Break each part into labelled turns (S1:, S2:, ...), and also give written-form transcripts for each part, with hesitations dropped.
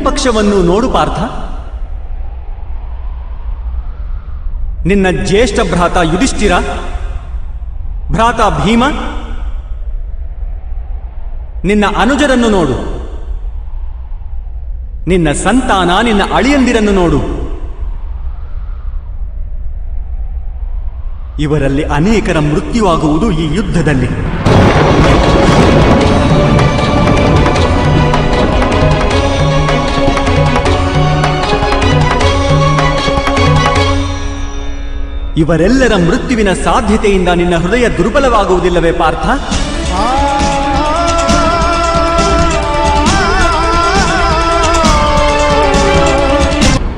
S1: ಪಕ್ಷವನ್ನು ನೋಡು ಪಾರ್ಥ. ನಿನ್ನ ಜ್ಯೇಷ್ಠ ಭ್ರಾತ ಯುಧಿಷ್ಠಿರ, ಭ್ರಾತ ಭೀಮ, ನಿನ್ನ ಅನುಜರನ್ನು ನೋಡು. ನಿನ್ನ ಸಂತಾನ, ನಿನ್ನ ಅಳಿಯಂದಿರನ್ನು ನೋಡು. ಇವರಲ್ಲಿ ಅನೇಕರ ಮೃತ್ಯುವಾಗುವುದು ಈ ಯುದ್ಧದಲ್ಲಿ. ಇವರೆಲ್ಲರ ಮೃತ್ಯುವಿನ ಸಾಧ್ಯತೆಯಿಂದ ನಿನ್ನ ಹೃದಯ ದುರ್ಬಲವಾಗುವುದಿಲ್ಲವೇ ಪಾರ್ಥ?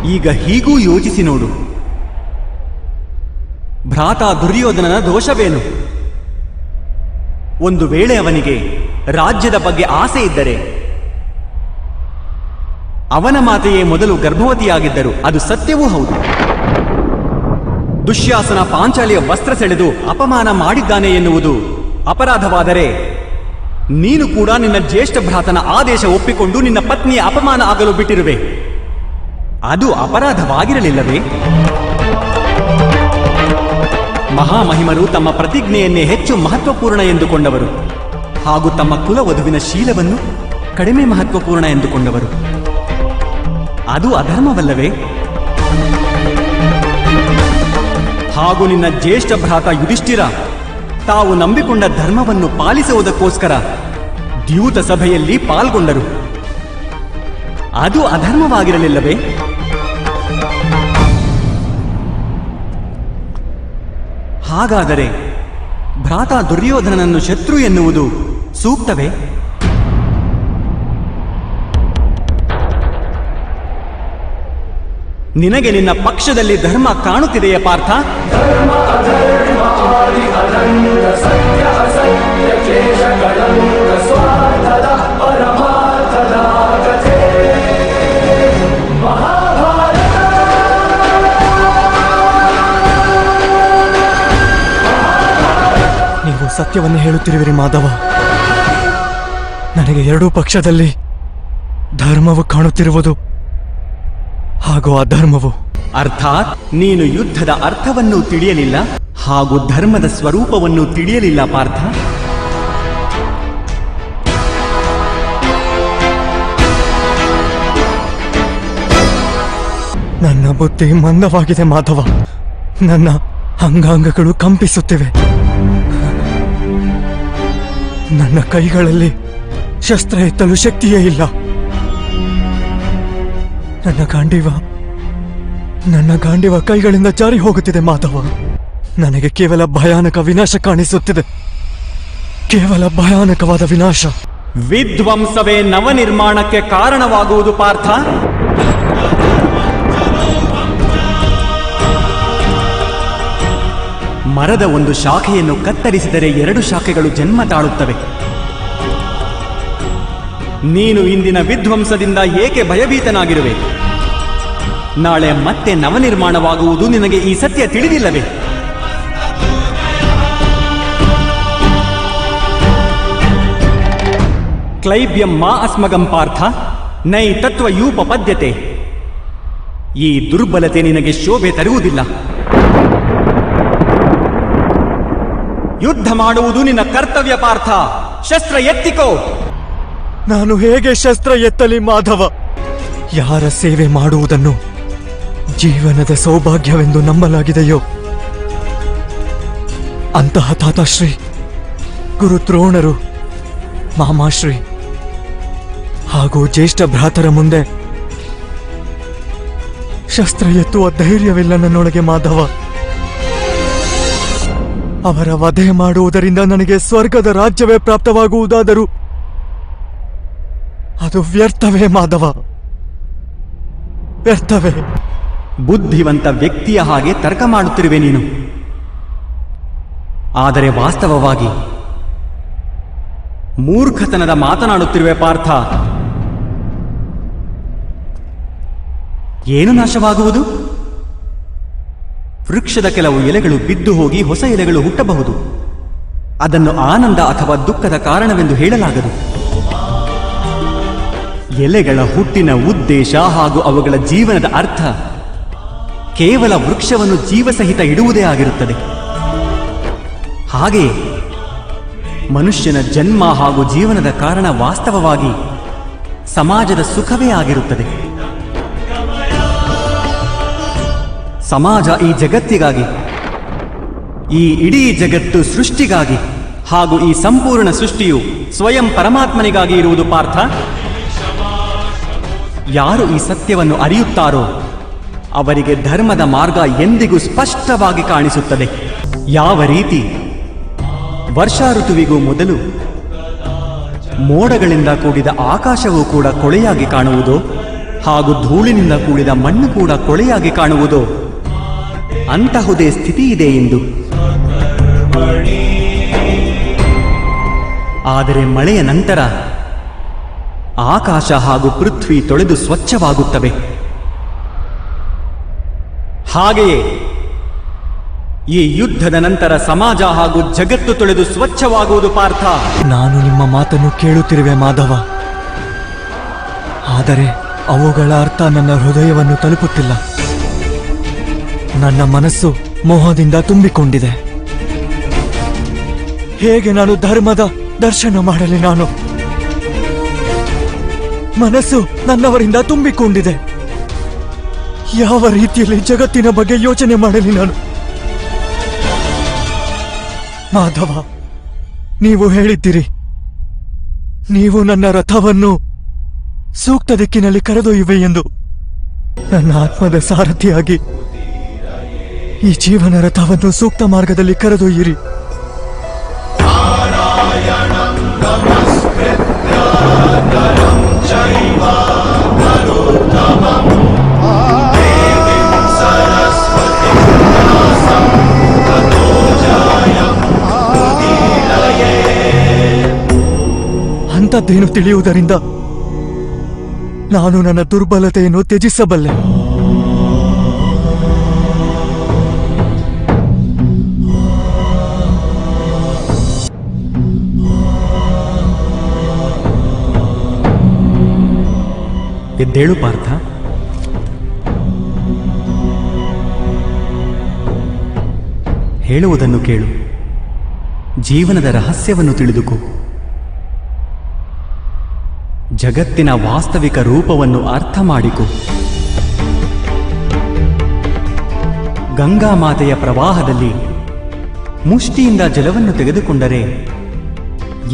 S1: ಈಗ ಹೀಗೂ ಯೋಚಿಸಿ ನೋಡು. ಭ್ರಾತ ದುರ್ಯೋಧನನ ದೋಷವೇನು? ಒಂದು ವೇಳೆ ಅವನಿಗೆ ರಾಜ್ಯದ ಬಗ್ಗೆ ಆಸೆ ಇದ್ದರೆ, ಅವನ ಮಾತೆಯೇ ಮೊದಲು ಗರ್ಭವತಿಯಾಗಿದ್ದರು, ಅದು ಸತ್ಯವೂ ಹೌದು. ದುಶ್ಯಾಸನ ಪಾಂಚಾಲಿಯ ವಸ್ತ್ರ ಸೆಳೆದು ಅಪಮಾನ ಮಾಡಿದ್ದಾನೆ ಎನ್ನುವುದು ಅಪರಾಧವಾದರೆ, ನೀನು ಕೂಡ ನಿನ್ನ ಜ್ಯೇಷ್ಠ ಭ್ರಾತನ ಆದೇಶ ಒಪ್ಪಿಕೊಂಡು ನಿನ್ನ ಪತ್ನಿಯ ಅಪಮಾನ ಆಗಲು ಬಿಟ್ಟಿರುವೆ. ಅದು ಅಪರಾಧವಾಗಿರಲಿಲ್ಲವೇ? ಮಹಾಮಹಿಮರು ತಮ್ಮ ಪ್ರತಿಜ್ಞೆಯನ್ನೇ ಹೆಚ್ಚು ಮಹತ್ವಪೂರ್ಣ ಎಂದುಕೊಂಡವರು, ಹಾಗೂ ತಮ್ಮ ಕುಲವಧುವಿನ ಶೀಲವನ್ನು ಕಡಿಮೆ ಮಹತ್ವಪೂರ್ಣ ಎಂದುಕೊಂಡವರು. ಅದು ಅಧರ್ಮವಲ್ಲವೇ? ಹಾಗೂ ನಿನ್ನ ಜ್ಯೇಷ್ಠ ಭ್ರಾತ ಯುಧಿಷ್ಠಿರ ತಾವು ನಂಬಿಕೊಂಡ ಧರ್ಮವನ್ನು ಪಾಲಿಸುವುದಕ್ಕೋಸ್ಕರ ದ್ಯೂತ ಸಭೆಯಲ್ಲಿ ಪಾಲ್ಗೊಂಡರು. ಅದು ಅಧರ್ಮವಾಗಿರಲಿಲ್ಲವೇ? ಹಾಗಾದರೆ ಭ್ರಾತ ದುರ್ಯೋಧನನನ್ನು ಶತ್ರು ಎನ್ನುವುದು ಸೂಕ್ತವೇ? ನಿನಗೆ ನಿನ್ನ ಪಕ್ಷದಲ್ಲಿ ಧರ್ಮ ಕಾಣುತ್ತಿದೆಯೇ ಪಾರ್ಥ?
S2: ನೀವು ಸತ್ಯವನ್ನೇ ಹೇಳುತ್ತಿರುವಿರಿ ಮಾಧವ. ನನಗೆ ಎರಡೂ ಪಕ್ಷದಲ್ಲಿ ಧರ್ಮವು ಕಾಣುತ್ತಿರುವುದು ಹಾಗೂ ಅಧರ್ಮವು.
S1: ಅರ್ಥಾತ್ ನೀನು ಯುದ್ಧದ ಅರ್ಥವನ್ನು ತಿಳಿಯಲಿಲ್ಲ ಹಾಗೂ ಧರ್ಮದ ಸ್ವರೂಪವನ್ನು ತಿಳಿಯಲಿಲ್ಲ ಪಾರ್ಥ.
S2: ನನ್ನ ಬುದ್ಧಿ ಮಂದವಾಗಿದೆ ಮಾಧವ. ನನ್ನ ಅಂಗಾಂಗಗಳು ಕಂಪಿಸುತ್ತಿವೆ. ನನ್ನ ಕೈಗಳಲ್ಲಿ ಶಸ್ತ್ರ ಎತ್ತಲು ಶಕ್ತಿಯೇ ಇಲ್ಲ. ನನ್ನ ಗಾಂಡಿವ ಕೈಗಳಿಂದ ಜಾರಿ ಹೋಗುತ್ತಿದೆ ಮಾಧವ. ನನಗೆ ಕೇವಲ ಭಯಾನಕ ವಿನಾಶ ಕಾಣಿಸುತ್ತಿದೆ. ಕೇವಲ ಭಯಾನಕವಾದ ವಿನಾಶ.
S1: ವಿಧ್ವಂಸವೇ ನವನಿರ್ಮಾಣಕ್ಕೆ ಕಾರಣವಾಗುವುದು ಪಾರ್ಥ. ಮರದ ಒಂದು ಶಾಖೆಯನ್ನು ಕತ್ತರಿಸಿದರೆ ಎರಡು ಶಾಖೆಗಳು ಜನ್ಮ ತಾಳುತ್ತವೆ. ನೀನು ಇಂದಿನ ವಿಧ್ವಂಸದಿಂದ ಏಕೆ ಭಯಭೀತನಾಗಿರುವೆ? ನಾಳೆ ಮತ್ತೆ ನವನಿರ್ಮಾಣವಾಗುವುದು ನಿನಗೆ ಈ ಸತ್ಯ ತಿಳಿದಿಲ್ಲವೇ? ಕ್ಲೈಬ್ಯಂ ಮಾ ಅಸ್ಮಗಂ ಪಾರ್ಥ ನೈ ತತ್ವಯೂಪಪದ್ಯತೆ. ಈ ದುರ್ಬಲತೆ ನಿನಗೆ ಶೋಭೆ ತರುವುದಿಲ್ಲ. ಯುದ್ಧ ಮಾಡುವುದು ನಿನ್ನ ಕರ್ತವ್ಯ ಪಾರ್ಥ. ಶಸ್ತ್ರ ಎತ್ತಿಕೋ.
S2: ನಾನು ಹೇಗೆ ಶಸ್ತ್ರ ಎತ್ತಲಿ ಮಾಧವ? ಯಾರ ಸೇವೆ ಮಾಡುವುದನ್ನು ಜೀವನದ ಸೌಭಾಗ್ಯವೆಂದು ನಂಬಲಾಗಿದೆಯೋ ಅಂತಹ ತಾತಾಶ್ರೀ, ಗುರು ದ್ರೋಣರು, ಮಾಮಾಶ್ರೀ ಹಾಗೂ ಜ್ಯೇಷ್ಠ ಭ್ರಾತರ ಮುಂದೆ ಶಸ್ತ್ರ ಎತ್ತುವ ಧೈರ್ಯವಿಲ್ಲ ನನ್ನೊಳಗೆ ಮಾಧವ. ಅವರ ವಧೆ ಮಾಡುವುದರಿಂದ ನನಗೆ ಸ್ವರ್ಗದ ರಾಜ್ಯವೇ ಪ್ರಾಪ್ತವಾಗುವುದಾದರೂ ಅದು ವ್ಯರ್ಥವೇ ಮಾಧವ, ವ್ಯರ್ಥವೇ.
S1: ಬುದ್ಧಿವಂತ ವ್ಯಕ್ತಿಯ ಹಾಗೆ ತರ್ಕ ಮಾಡುತ್ತಿರುವೆ ನೀನು. ಆದರೆ ವಾಸ್ತವವಾಗಿ ಮೂರ್ಖತನದ ಮಾತನಾಡುತ್ತಿರುವೆ ಪಾರ್ಥ. ಏನು ನಾಶವಾಗುವುದು? ವೃಕ್ಷದ ಕೆಲವು ಎಲೆಗಳು ಬಿದ್ದು ಹೋಗಿ ಹೊಸ ಎಲೆಗಳು ಹುಟ್ಟಬಹುದು. ಅದನ್ನು ಆನಂದ ಅಥವಾ ದುಃಖದ ಕಾರಣವೆಂದು ಹೇಳಲಾಗದು. ಎಲೆಗಳ ಹುಟ್ಟಿನ ಉದ್ದೇಶ ಹಾಗೂ ಅವುಗಳ ಜೀವನದ ಅರ್ಥ ಕೇವಲ ವೃಕ್ಷವನ್ನು ಜೀವಸಹಿತ ಇಡುವುದೇ ಆಗಿರುತ್ತದೆ. ಹಾಗೆಯೇ ಮನುಷ್ಯನ ಜನ್ಮ ಹಾಗೂ ಜೀವನದ ಕಾರಣ ವಾಸ್ತವವಾಗಿ ಸಮಾಜದ ಸುಖವೇ ಆಗಿರುತ್ತದೆ. ಸಮಾಜ ಈ ಜಗತ್ತಿಗಾಗಿ, ಈ ಇಡೀ ಜಗತ್ತು ಸೃಷ್ಟಿಗಾಗಿ ಹಾಗೂ ಈ ಸಂಪೂರ್ಣ ಸೃಷ್ಟಿಯು ಸ್ವಯಂ ಪರಮಾತ್ಮನಿಗಾಗಿ ಇರುವುದು ಪಾರ್ಥ. ಯಾರು ಈ ಸತ್ಯವನ್ನು ಅರಿಯುತ್ತಾರೋ ಅವರಿಗೆ ಧರ್ಮದ ಮಾರ್ಗ ಎಂದಿಗೂ ಸ್ಪಷ್ಟವಾಗಿ ಕಾಣಿಸುತ್ತದೆ. ಯಾವ ರೀತಿ ವರ್ಷಾ ಋತುವಿಗೂ ಮೊದಲು ಮೋಡಗಳಿಂದ ಕೂಡಿದ ಆಕಾಶವೂ ಕೂಡ ಕೊಳೆಯಾಗಿ ಕಾಣುವುದೋ ಹಾಗೂ ಧೂಳಿನಿಂದ ಕೂಡಿದ ಮಣ್ಣು ಕೂಡ ಕೊಳೆಯಾಗಿ ಕಾಣುವುದೋ ಅಂತಹುದೇ ಸ್ಥಿತಿ ಇದೆ ಎಂದು. ಆದರೆ ಮಳೆಯ ನಂತರ ಆಕಾಶ ಹಾಗೂ ಪೃಥ್ವಿ ತೊಳೆದು ಸ್ವಚ್ಛವಾಗುತ್ತವೆ. ಹಾಗೆಯೇ ಈ ಯುದ್ಧದ ನಂತರ ಸಮಾಜ ಹಾಗೂ ಜಗತ್ತು ತೊಳೆದು ಸ್ವಚ್ಛವಾಗುವುದು ಪಾರ್ಥ.
S2: ನಾನು ನಿಮ್ಮ ಮಾತನ್ನು ಕೇಳುತ್ತಿರುವೆ ಮಾಧವ, ಆದರೆ ಅವುಗಳ ಅರ್ಥ ನನ್ನ ಹೃದಯವನ್ನು ತಲುಪುತ್ತಿಲ್ಲ. ನನ್ನ ಮನಸ್ಸು ಮೋಹದಿಂದ ತುಂಬಿಕೊಂಡಿದೆ. ಹೇಗೆ ನಾನು ಧರ್ಮದ ದರ್ಶನ ಮಾಡಲಿ? ನಾನು ಮನಸ್ಸು ನನ್ನವರಿಂದ ತುಂಬಿಕೊಂಡಿದೆ. ಯಾವ ರೀತಿಯಲ್ಲಿ ಜಗತ್ತಿನ ಬಗ್ಗೆ ಯೋಚನೆ ಮಾಡಲಿ ನಾನು? ಮಾಧವ, ನೀವು ಹೇಳಿದ್ದೀರಿ, ನೀವು ನನ್ನ ರಥವನ್ನು ಸೂಕ್ತ ದಿಕ್ಕಿನಲ್ಲಿ ಕರೆದೊಯ್ಯುವೆ ಎಂದು. ನನ್ನ ಆತ್ಮದ ಸಾರಥಿಯಾಗಿ ಈ ಜೀವನ ರಥವನ್ನು ಸೂಕ್ತ ಮಾರ್ಗದಲ್ಲಿ ಕರೆದೊಯ್ಯಿರಿ. ಅಂಥದ್ದೇನು ತಿಳಿಯುವುದರಿಂದ ನಾನು ನನ್ನ ದುರ್ಬಲತೆಯನ್ನು ತ್ಯಜಿಸಬಲ್ಲೆ.
S1: ಎದ್ದೇಳು ಪಾರ್ಥ. ಹೇಳುವುದನ್ನು ಕೇಳು. ಜೀವನದ ರಹಸ್ಯವನ್ನು ತಿಳಿದುಕೋ. ಜಗತ್ತಿನ ವಾಸ್ತವಿಕ ರೂಪವನ್ನು ಅರ್ಥ ಮಾಡಿಕೊ. ಗಂಗಾ ಮಾತೆಯ ಪ್ರವಾಹದಲ್ಲಿ ಮುಷ್ಟಿಯಿಂದ ಜಲವನ್ನು ತೆಗೆದುಕೊಂಡರೆ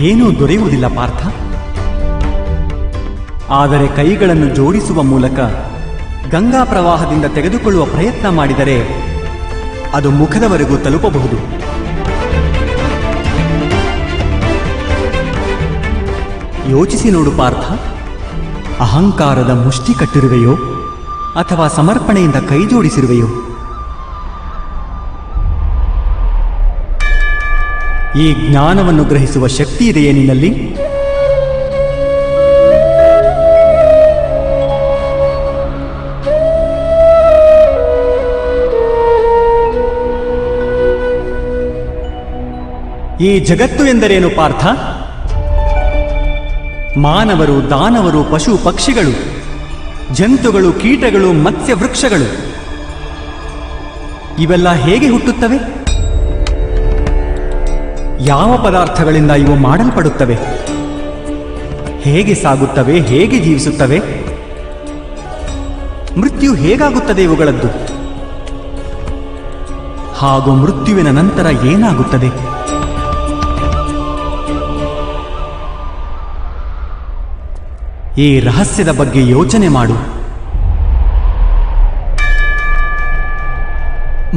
S1: ಏನೂ ದೊರೆಯುವುದಿಲ್ಲ ಪಾರ್ಥ. ಆದರೆ ಕೈಗಳನ್ನು ಜೋಡಿಸುವ ಮೂಲಕ ಗಂಗಾ ಪ್ರವಾಹದಿಂದ ತೆಗೆದುಕೊಳ್ಳುವ ಪ್ರಯತ್ನ ಮಾಡಿದರೆ ಅದು ಮುಖದವರೆಗೂ ತಲುಪಬಹುದು. ಯೋಚಿಸಿ ನೋಡು ಪಾರ್ಥ, ಅಹಂಕಾರದ ಮುಷ್ಟಿ ಕಟ್ಟಿರುವೆಯೋ ಅಥವಾ ಸಮರ್ಪಣೆಯಿಂದ ಕೈ ಜೋಡಿಸಿರುವೆಯೋ? ಈ ಜ್ಞಾನವನ್ನು ಗ್ರಹಿಸುವ ಶಕ್ತಿ ಇದೆಯೇ ನಿನ್ನಲ್ಲಿ? ಈ ಜಗತ್ತು ಎಂದರೇನು ಪಾರ್ಥ? ಮಾನವರು, ದಾನವರು, ಪಶು ಪಕ್ಷಿಗಳು, ಜಂತುಗಳು, ಕೀಟಗಳು, ಮತ್ಸ್ಯ ವೃಕ್ಷಗಳು ಇವೆಲ್ಲ ಹೇಗೆ ಹುಟ್ಟುತ್ತವೆ? ಯಾವ ಪದಾರ್ಥಗಳಿಂದ ಇವು ಮಾಡಲ್ಪಡುತ್ತವೆ? ಹೇಗೆ ಸಾಗುತ್ತವೆ? ಹೇಗೆ ಜೀವಿಸುತ್ತವೆ? ಮೃತ್ಯು ಹೇಗಾಗುತ್ತದೆ ಇವುಗಳದ್ದು? ಹಾಗೂ ಮೃತ್ಯುವಿನ ನಂತರ ಏನಾಗುತ್ತದೆ? ಈ ರಹಸ್ಯದ ಬಗ್ಗೆ ಯೋಚನೆ ಮಾಡು.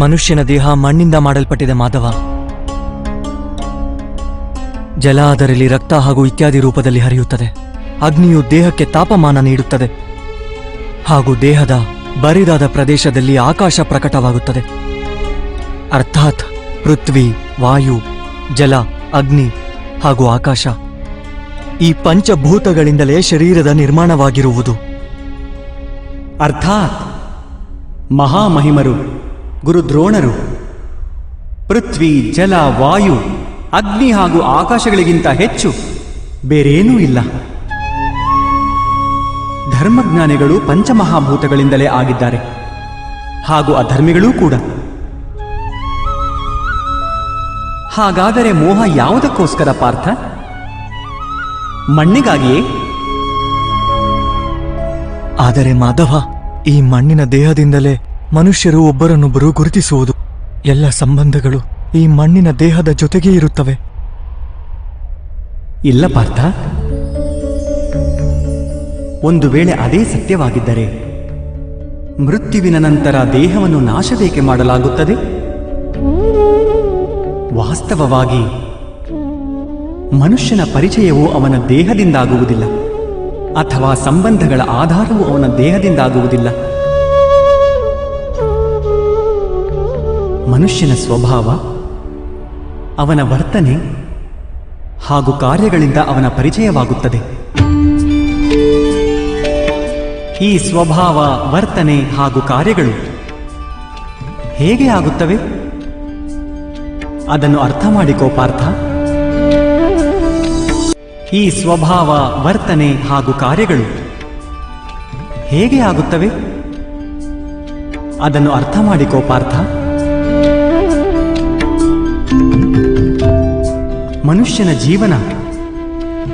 S2: ಮನುಷ್ಯನ ದೇಹ ಮಣ್ಣಿಂದ ಮಾಡಲ್ಪಟ್ಟಿದೆ ಮಾಧವ. ಜಲ ಅದರಲ್ಲಿ ರಕ್ತ ಹಾಗೂ ಇತ್ಯಾದಿ ರೂಪದಲ್ಲಿ ಹರಿಯುತ್ತದೆ. ಅಗ್ನಿಯು ದೇಹಕ್ಕೆ ತಾಪಮಾನ ನೀಡುತ್ತದೆ ಹಾಗೂ ದೇಹದ ಬರಿದಾದ ಪ್ರದೇಶದಲ್ಲಿ ಆಕಾಶ ಪ್ರಕಟವಾಗುತ್ತದೆ. ಅರ್ಥಾತ್ ಪೃಥ್ವಿ, ವಾಯು, ಜಲ, ಅಗ್ನಿ ಹಾಗೂ ಆಕಾಶ ಈ ಪಂಚಭೂತಗಳಿಂದಲೇ ಶರೀರದ ನಿರ್ಮಾಣವಾಗಿರುವುದು.
S1: ಅರ್ಥಾತ್ ಮಹಾಮಹಿಮರು ಗುರು ದ್ರೋಣರು ಪೃಥ್ವಿ, ಜಲ, ವಾಯು, ಅಗ್ನಿ ಹಾಗೂ ಆಕಾಶಗಳಿಗಿಂತ ಹೆಚ್ಚು ಬೇರೇನೂ ಇಲ್ಲ. ಧರ್ಮಜ್ಞಾನಿಗಳು ಪಂಚಮಹಾಭೂತಗಳಿಂದಲೇ ಆಗಿದ್ದಾರೆ, ಹಾಗೂ ಅಧರ್ಮಿಗಳೂ ಕೂಡ. ಹಾಗಾದರೆ ಮೋಹ ಯಾವುದಕ್ಕೋಸ್ಕರ ಪಾರ್ಥ? ಮಣ್ಣಿಗಾಗಿಯೇ?
S2: ಆದರೆ ಮಾಧವ, ಈ ಮಣ್ಣಿನ ದೇಹದಿಂದಲೇ ಮನುಷ್ಯರು ಒಬ್ಬರನ್ನೊಬ್ಬರು ಗುರುತಿಸುವುದು. ಎಲ್ಲ ಸಂಬಂಧಗಳು ಈ ಮಣ್ಣಿನ ದೇಹದ ಜೊತೆಗೇ ಇರುತ್ತವೆ.
S1: ಇಲ್ಲ ಪಾರ್ಥ, ಒಂದು ವೇಳೆ ಅದೇ ಸತ್ಯವಾಗಿದ್ದರೆ ಮೃತ್ಯುವಿನ ನಂತರ ದೇಹವನ್ನು ನಾಶವೇಕೆ ಮಾಡಲಾಗುತ್ತದೆ? ವಾಸ್ತವವಾಗಿ ಮನುಷ್ಯನ ಪರಿಚಯವು ಅವನ ದೇಹದಿಂದಾಗುವುದಿಲ್ಲ, ಅಥವಾ ಸಂಬಂಧಗಳ ಆಧಾರವು ಅವನ ದೇಹದಿಂದಾಗುವುದಿಲ್ಲ. ಮನುಷ್ಯನ ಸ್ವಭಾವ, ಅವನ ವರ್ತನೆ ಹಾಗೂ ಕಾರ್ಯಗಳಿಂದ ಅವನ ಪರಿಚಯವಾಗುತ್ತದೆ. ಈ ಸ್ವಭಾವ, ವರ್ತನೆ ಹಾಗೂ ಕಾರ್ಯಗಳು ಹೇಗೆ ಆಗುತ್ತವೆ? ಅದನ್ನು ಅರ್ಥ ಮಾಡಿಕೋ ಪಾರ್ಥ. ಈ ಸ್ವಭಾವ, ವರ್ತನೆ ಹಾಗೂ ಕಾರ್ಯಗಳು ಹೇಗೆ ಆಗುತ್ತವೆ? ಅದನ್ನು ಅರ್ಥ ಮಾಡಿಕೋ ಪಾರ್ಥ. ಮನುಷ್ಯನ ಜೀವನ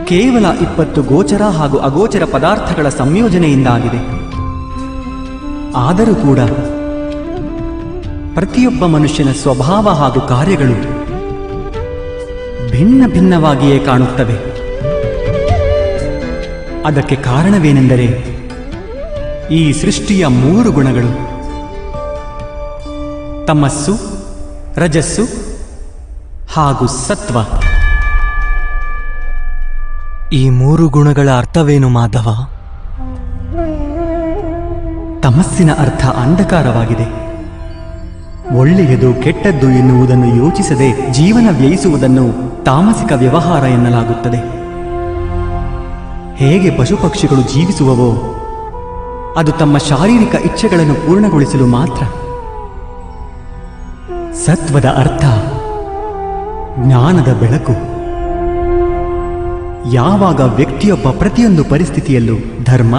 S1: ಕೇವಲ 20 ಗೋಚರ ಹಾಗೂ ಅಗೋಚರ ಪದಾರ್ಥಗಳ ಸಂಯೋಜನೆಯಿಂದಾಗಿದೆ. ಆದರೂ ಕೂಡ ಪ್ರತಿಯೊಬ್ಬ ಮನುಷ್ಯನ ಸ್ವಭಾವ ಹಾಗೂ ಕಾರ್ಯಗಳು ಭಿನ್ನ ಭಿನ್ನವಾಗಿಯೇ ಕಾಣುತ್ತವೆ. ಅದಕ್ಕೆ ಕಾರಣವೇನೆಂದರೆ ಈ ಸೃಷ್ಟಿಯ 3 ಗುಣಗಳು: ತಮಸ್ಸು, ರಜಸ್ಸು ಹಾಗೂ ಸತ್ವ.
S2: ಈ 3 ಗುಣಗಳ ಅರ್ಥವೇನು ಮಾಧವ?
S1: ತಮಸ್ಸಿನ ಅರ್ಥ ಅಂಧಕಾರವಾಗಿದೆ. ಒಳ್ಳೆಯದು ಕೆಟ್ಟದ್ದು ಎನ್ನುವುದನ್ನು ಯೋಚಿಸದೆ ಜೀವನ ವ್ಯಯಿಸುವುದನ್ನು ತಾಮಸಿಕ ವ್ಯವಹಾರ ಎನ್ನಲಾಗುತ್ತದೆ. ಹೇಗೆ ಪಶುಪಕ್ಷಿಗಳು ಜೀವಿಸುವವೋ ಅದು ತಮ್ಮ ಶಾರೀರಿಕ ಇಚ್ಛೆಗಳನ್ನು ಪೂರ್ಣಗೊಳಿಸಲು ಮಾತ್ರ. ಸತ್ವದ ಅರ್ಥ ಜ್ಞಾನದ ಬೆಳಕು. ಯಾವಾಗ ವ್ಯಕ್ತಿಯೊಬ್ಬ ಪ್ರತಿಯೊಂದು ಪರಿಸ್ಥಿತಿಯಲ್ಲೂ ಧರ್ಮ,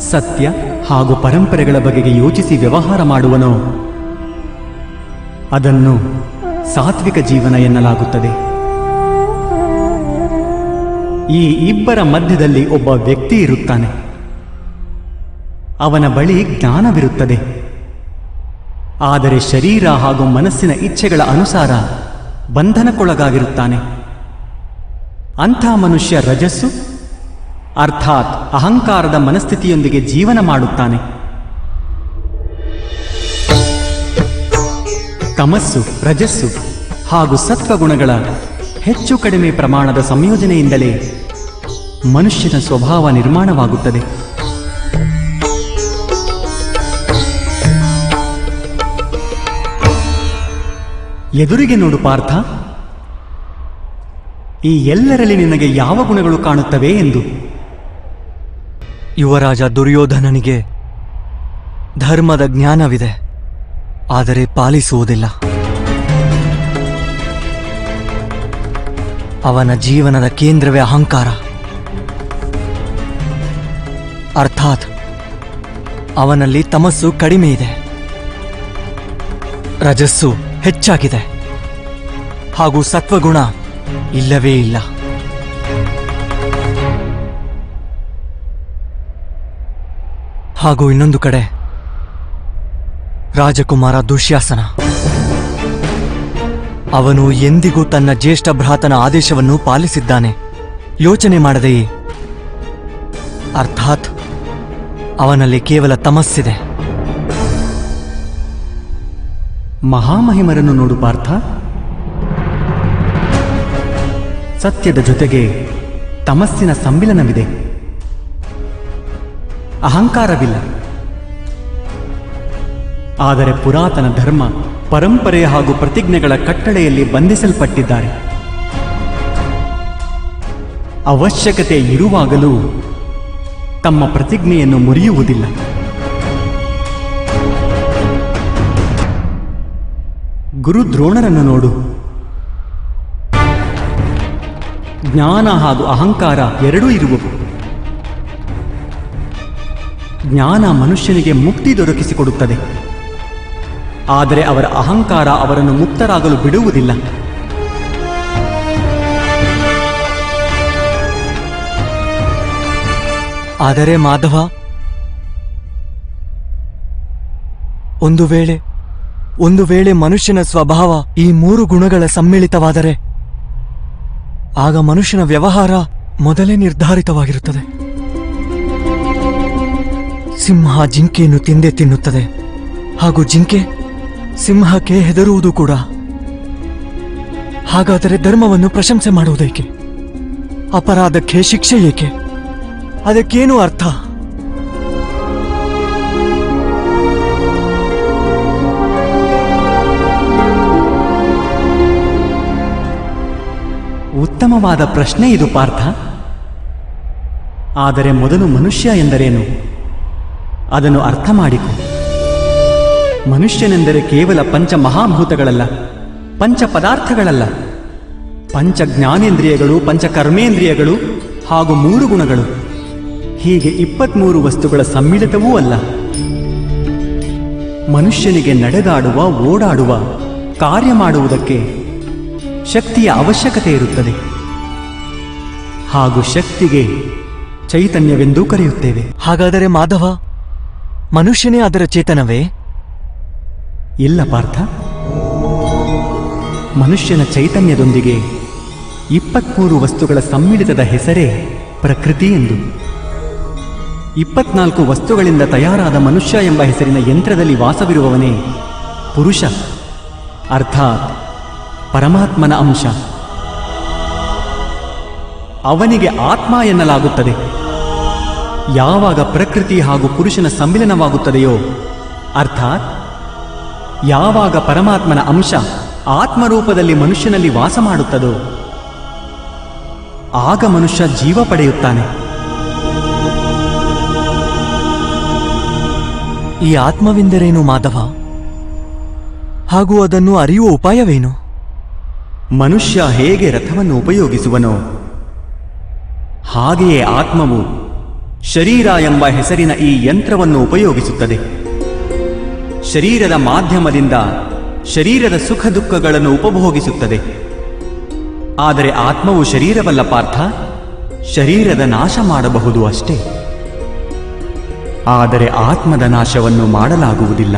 S1: ಸತ್ಯ ಹಾಗೂ ಪರಂಪರೆಗಳ ಬಗೆಗೆ ಯೋಚಿಸಿ ವ್ಯವಹಾರ ಮಾಡುವನೋ ಅದನ್ನು ಸಾತ್ವಿಕ ಜೀವನ ಎನ್ನಲಾಗುತ್ತದೆ. ಈ ಇಬ್ಬರ ಮಧ್ಯದಲ್ಲಿ ಒಬ್ಬ ವ್ಯಕ್ತಿ ಇರುತ್ತಾನೆ. ಅವನ ಬಳಿ ಜ್ಞಾನವಿರುತ್ತದೆ, ಆದರೆ ಶರೀರ ಹಾಗೂ ಮನಸ್ಸಿನ ಇಚ್ಛೆಗಳ ಅನುಸಾರ ಬಂಧನಕ್ಕೊಳಗಾಗಿರುತ್ತಾನೆ. ಅಂಥ ಮನುಷ್ಯ ರಜಸ್ಸು ಅರ್ಥಾತ್ ಅಹಂಕಾರದ ಮನಸ್ಥಿತಿಯೊಂದಿಗೆ ಜೀವನ ಮಾಡುತ್ತಾನೆ. ತಮಸ್ಸು, ರಜಸ್ಸು ಹಾಗೂ ಸತ್ವಗುಣಗಳ ಹೆಚ್ಚು ಕಡಿಮೆ ಪ್ರಮಾಣದ ಸಂಯೋಜನೆಯಿಂದಲೇ ಮನುಷ್ಯನ ಸ್ವಭಾವ ನಿರ್ಮಾಣವಾಗುತ್ತದೆ. ಎದುರಿಗೆ ನೋಡು ಪಾರ್ಥ, ಈ ಎಲ್ಲರಲ್ಲಿ ನಿನಗೆ ಯಾವ ಗುಣಗಳು ಕಾಣುತ್ತವೆ ಎಂದು.
S2: ಯುವರಾಜ ದುರ್ಯೋಧನನಿಗೆ ಧರ್ಮದ ಜ್ಞಾನವಿದೆ, ಆದರೆ ಪಾಲಿಸುವುದಿಲ್ಲ. ಅವನ ಜೀವನದ ಕೇಂದ್ರವೇ ಅಹಂಕಾರ, ಅರ್ಥಾತ್ ಅವನಲ್ಲಿ ತಮಸ್ಸು ಕಡಿಮೆ ಇದೆ, ರಜಸ್ಸು ಹೆಚ್ಚಾಗಿದೆ ಹಾಗೂ ಸತ್ವಗುಣ ಇಲ್ಲವೇ ಇಲ್ಲ. ಹಾಗೂ ಇನ್ನೊಂದು ಕಡೆ ರಾಜಕುಮಾರ ದುಶ್ಯಾಸನ, ಅವನು ಎಂದಿಗೂ ತನ್ನ ಜ್ಯೇಷ್ಠ ಭ್ರಾತನ ಆದೇಶವನ್ನು ಪಾಲಿಸಿದ್ದಾನೆ, ಯೋಚನೆ ಮಾಡದೆಯೇ. ಅರ್ಥಾತ್ ಅವನಲ್ಲಿ ಕೇವಲ ತಮಸ್ಸಿದೆ.
S1: ಮಹಾಮಹಿಮರನ್ನು ನೋಡು ಪಾರ್ಥ, ಸತ್ಯದ ಜೊತೆಗೆ ತಮಸ್ಸಿನ ಸಮ್ಮಿಲನವಿದೆ. ಅಹಂಕಾರವಿಲ್ಲ, ಆದರೆ ಪುರಾತನ ಧರ್ಮ, ಪರಂಪರೆ ಹಾಗೂ ಪ್ರತಿಜ್ಞೆಗಳ ಕಟ್ಟಳೆಯಲ್ಲಿ ಬಂಧಿಸಲ್ಪಟ್ಟಿದ್ದಾರೆ. ಅವಶ್ಯಕತೆ ಇರುವಾಗಲೂ ತಮ್ಮ ಪ್ರತಿಜ್ಞೆಯನ್ನು ಮುರಿಯುವುದಿಲ್ಲ. ಗುರು ದ್ರೋಣರನ್ನು ನೋಡು, ಜ್ಞಾನ ಹಾಗೂ ಅಹಂಕಾರ ಎರಡೂ ಇರುವವು. ಜ್ಞಾನ ಮನುಷ್ಯನಿಗೆ ಮುಕ್ತಿ ದೊರಕಿಸಿಕೊಡುತ್ತದೆ. ಆದರೆ ಅವರ ಅಹಂಕಾರ ಅವರನ್ನು ಮುಕ್ತರಾಗಲು ಬಿಡುವುದಿಲ್ಲ.
S2: ಆದರೆ ಮಾಧವ, ಒಂದು ವೇಳೆ ಮನುಷ್ಯನ ಸ್ವಭಾವ ಈ 3 ಗುಣಗಳ ಸಮ್ಮಿಳಿತವಾದರೆ ಆಗ ಮನುಷ್ಯನ ವ್ಯವಹಾರ ಮೊದಲೇ ನಿರ್ಧಾರಿತವಾಗಿರುತ್ತದೆ. ಸಿಂಹ ಜಿಂಕೆಯನ್ನು ತಿಂದೇ ತಿನ್ನುತ್ತದೆ, ಹಾಗೂ ಜಿಂಕೆ ಸಿಂಹಕ್ಕೆ ಹೆದರುವುದು ಕೂಡ. ಹಾಗಾದರೆ ಧರ್ಮವನ್ನು ಪ್ರಶಂಸೆ ಮಾಡುವುದೇಕೆ? ಅಪರಾಧಕ್ಕೆ ಶಿಕ್ಷೆ ಏಕೆ? ಅದಕ್ಕೇನು ಅರ್ಥ?
S1: ಉತ್ತಮವಾದ ಪ್ರಶ್ನೆ ಇದು ಪಾರ್ಥ. ಆದರೆ ಮೊದಲು ಮನುಷ್ಯ ಎಂದರೇನು ಅದನ್ನು ಅರ್ಥ ಮಾಡಿಕೊ. ಮನುಷ್ಯನೆಂದರೆ ಕೇವಲ ಪಂಚ ಮಹಾಭೂತಗಳಲ್ಲ, ಪಂಚ ಪದಾರ್ಥಗಳಲ್ಲ, ಪಂಚ ಜ್ಞಾನೇಂದ್ರಿಯಗಳು, ಪಂಚ ಕರ್ಮೇಂದ್ರಿಯಗಳು ಹಾಗೂ 3 ಗುಣಗಳು, ಹೀಗೆ 23 ವಸ್ತುಗಳ ಸಮ್ಮಿಳಿತವೂ ಅಲ್ಲ. ಮನುಷ್ಯನಿಗೆ ನಡೆದಾಡುವ, ಓಡಾಡುವ, ಕಾರ್ಯ ಮಾಡುವುದಕ್ಕೆ ಶಕ್ತಿಯ ಅವಶ್ಯಕತೆ ಇರುತ್ತದೆ. ಹಾಗೂ ಶಕ್ತಿಗೆ ಚೈತನ್ಯವೆಂದೂ ಕರೆಯುತ್ತೇವೆ.
S2: ಹಾಗಾದರೆ ಮಾಧವ, ಮನುಷ್ಯನೇ ಅದರ ಚೇತನವೇ?
S1: ಇಲ್ಲ ಪಾರ್ಥ. ಮನುಷ್ಯನ ಚೈತನ್ಯದೊಂದಿಗೆ 23 ವಸ್ತುಗಳ ಸಮ್ಮಿಳಿತದ ಹೆಸರೇ ಪ್ರಕೃತಿ ಎಂದು. 24 ವಸ್ತುಗಳಿಂದ ತಯಾರಾದ ಮನುಷ್ಯ ಎಂಬ ಹೆಸರಿನ ಯಂತ್ರದಲ್ಲಿ ವಾಸವಿರುವವನೇ ಪುರುಷ, ಅರ್ಥಾತ್ ಪರಮಾತ್ಮನ ಅಂಶ. ಅವನಿಗೆ ಆತ್ಮ ಎನ್ನಲಾಗುತ್ತದೆ. ಯಾವಾಗ ಪ್ರಕೃತಿ ಹಾಗೂ ಪುರುಷನ ಸಮ್ಮಿಲನವಾಗುತ್ತದೆಯೋ, ಅರ್ಥಾತ್ ಯಾವಾಗ ಪರಮಾತ್ಮನ ಅಂಶ ಆತ್ಮರೂಪದಲ್ಲಿ ಮನುಷ್ಯನಲ್ಲಿ ವಾಸ ಮಾಡುತ್ತದೋ, ಆಗ ಮನುಷ್ಯ ಜೀವ ಪಡೆಯುತ್ತಾನೆ.
S2: ಈ ಆತ್ಮವೆಂದರೇನು ಮಾಧವ? ಹಾಗೂ ಅದನ್ನು ಅರಿಯುವ ಉಪಾಯವೇನು?
S1: ಮನುಷ್ಯ ಹೇಗೆ ರಥವನ್ನು ಉಪಯೋಗಿಸುವನೋ ಹಾಗೆಯೇ ಆತ್ಮವು ಶರೀರ ಎಂಬ ಹೆಸರಿನ ಈ ಯಂತ್ರವನ್ನು ಉಪಯೋಗಿಸುತ್ತದೆ. ಶರೀರದ ಮಾಧ್ಯಮದಿಂದ ಶರೀರದ ಸುಖ ದುಃಖಗಳನ್ನು ಉಪಭೋಗಿಸುತ್ತದೆ. ಆದರೆ ಆತ್ಮವು ಶರೀರವಲ್ಲ ಪಾರ್ಥ, ಶರೀರದ ನಾಶ ಮಾಡಬಹುದು ಅಷ್ಟೇ. ಆದರೆ ಆತ್ಮದ ನಾಶವನ್ನು ಮಾಡಲಾಗುವುದಿಲ್ಲ.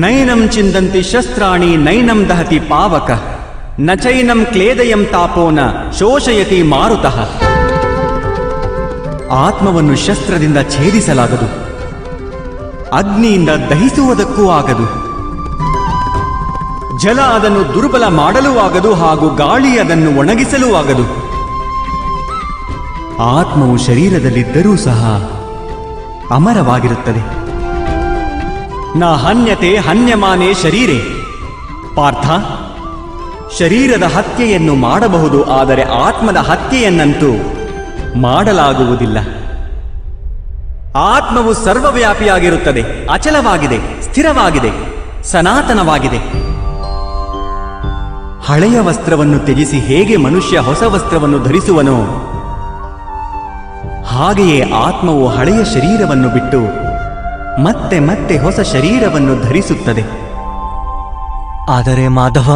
S1: ನೈನಂ ಚಿಂದಂತಿ ಶಸ್ತ್ರಾಣಿ ನೈನಂ ದಹತಿ ಪಾವಕ ನ ಚೈನಂ ಕ್ಲೇದಯಂ ತಾಪೋನ ಶೋಷಯತಿ ಮಾರುತಃ. ಆತ್ಮವನ್ನು ಶಸ್ತ್ರದಿಂದ ಛೇದಿಸಲಾಗದು, ಅಗ್ನಿಯಿಂದ ದಹಿಸುವುದಕ್ಕೂ ಆಗದು, ಜಲ ಅದನ್ನು ದುರ್ಬಲ ಮಾಡಲೂ ಆಗದು, ಹಾಗೂ ಗಾಳಿ ಅದನ್ನು ಒಣಗಿಸಲೂ ಆಗದು. ಆತ್ಮವು ಶರೀರದಲ್ಲಿದ್ದರೂ ಸಹ ಅಮರವಾಗಿರುತ್ತದೆ. ನ ಹನ್ಯತೆ ಹನ್ಯಮಾನೇ ಶರೀರೆ. ಪಾರ್ಥ, ಶರೀರದ ಹತ್ಯೆಯನ್ನು ಮಾಡಬಹುದು, ಆದರೆ ಆತ್ಮದ ಹತ್ಯೆಯನ್ನಂತೂ ಮಾಡಲಾಗುವುದಿಲ್ಲ. ಆತ್ಮವು ಸರ್ವವ್ಯಾಪಿಯಾಗಿರುತ್ತದೆ, ಅಚಲವಾಗಿದೆ, ಸ್ಥಿರವಾಗಿದೆ, ಸನಾತನವಾಗಿದೆ. ಹಳೆಯ ವಸ್ತ್ರವನ್ನು ತ್ಯಜಿಸಿ ಹೇಗೆ ಮನುಷ್ಯ ಹೊಸ ವಸ್ತ್ರವನ್ನು ಧರಿಸುವನೋ, ಹಾಗೆಯೇ ಆತ್ಮವು ಹಳೆಯ ಶರೀರವನ್ನು ಬಿಟ್ಟು ಮತ್ತೆ ಮತ್ತೆ ಹೊಸ ಶರೀರವನ್ನು ಧರಿಸುತ್ತದೆ.
S2: ಆದರೆ ಮಾಧವ,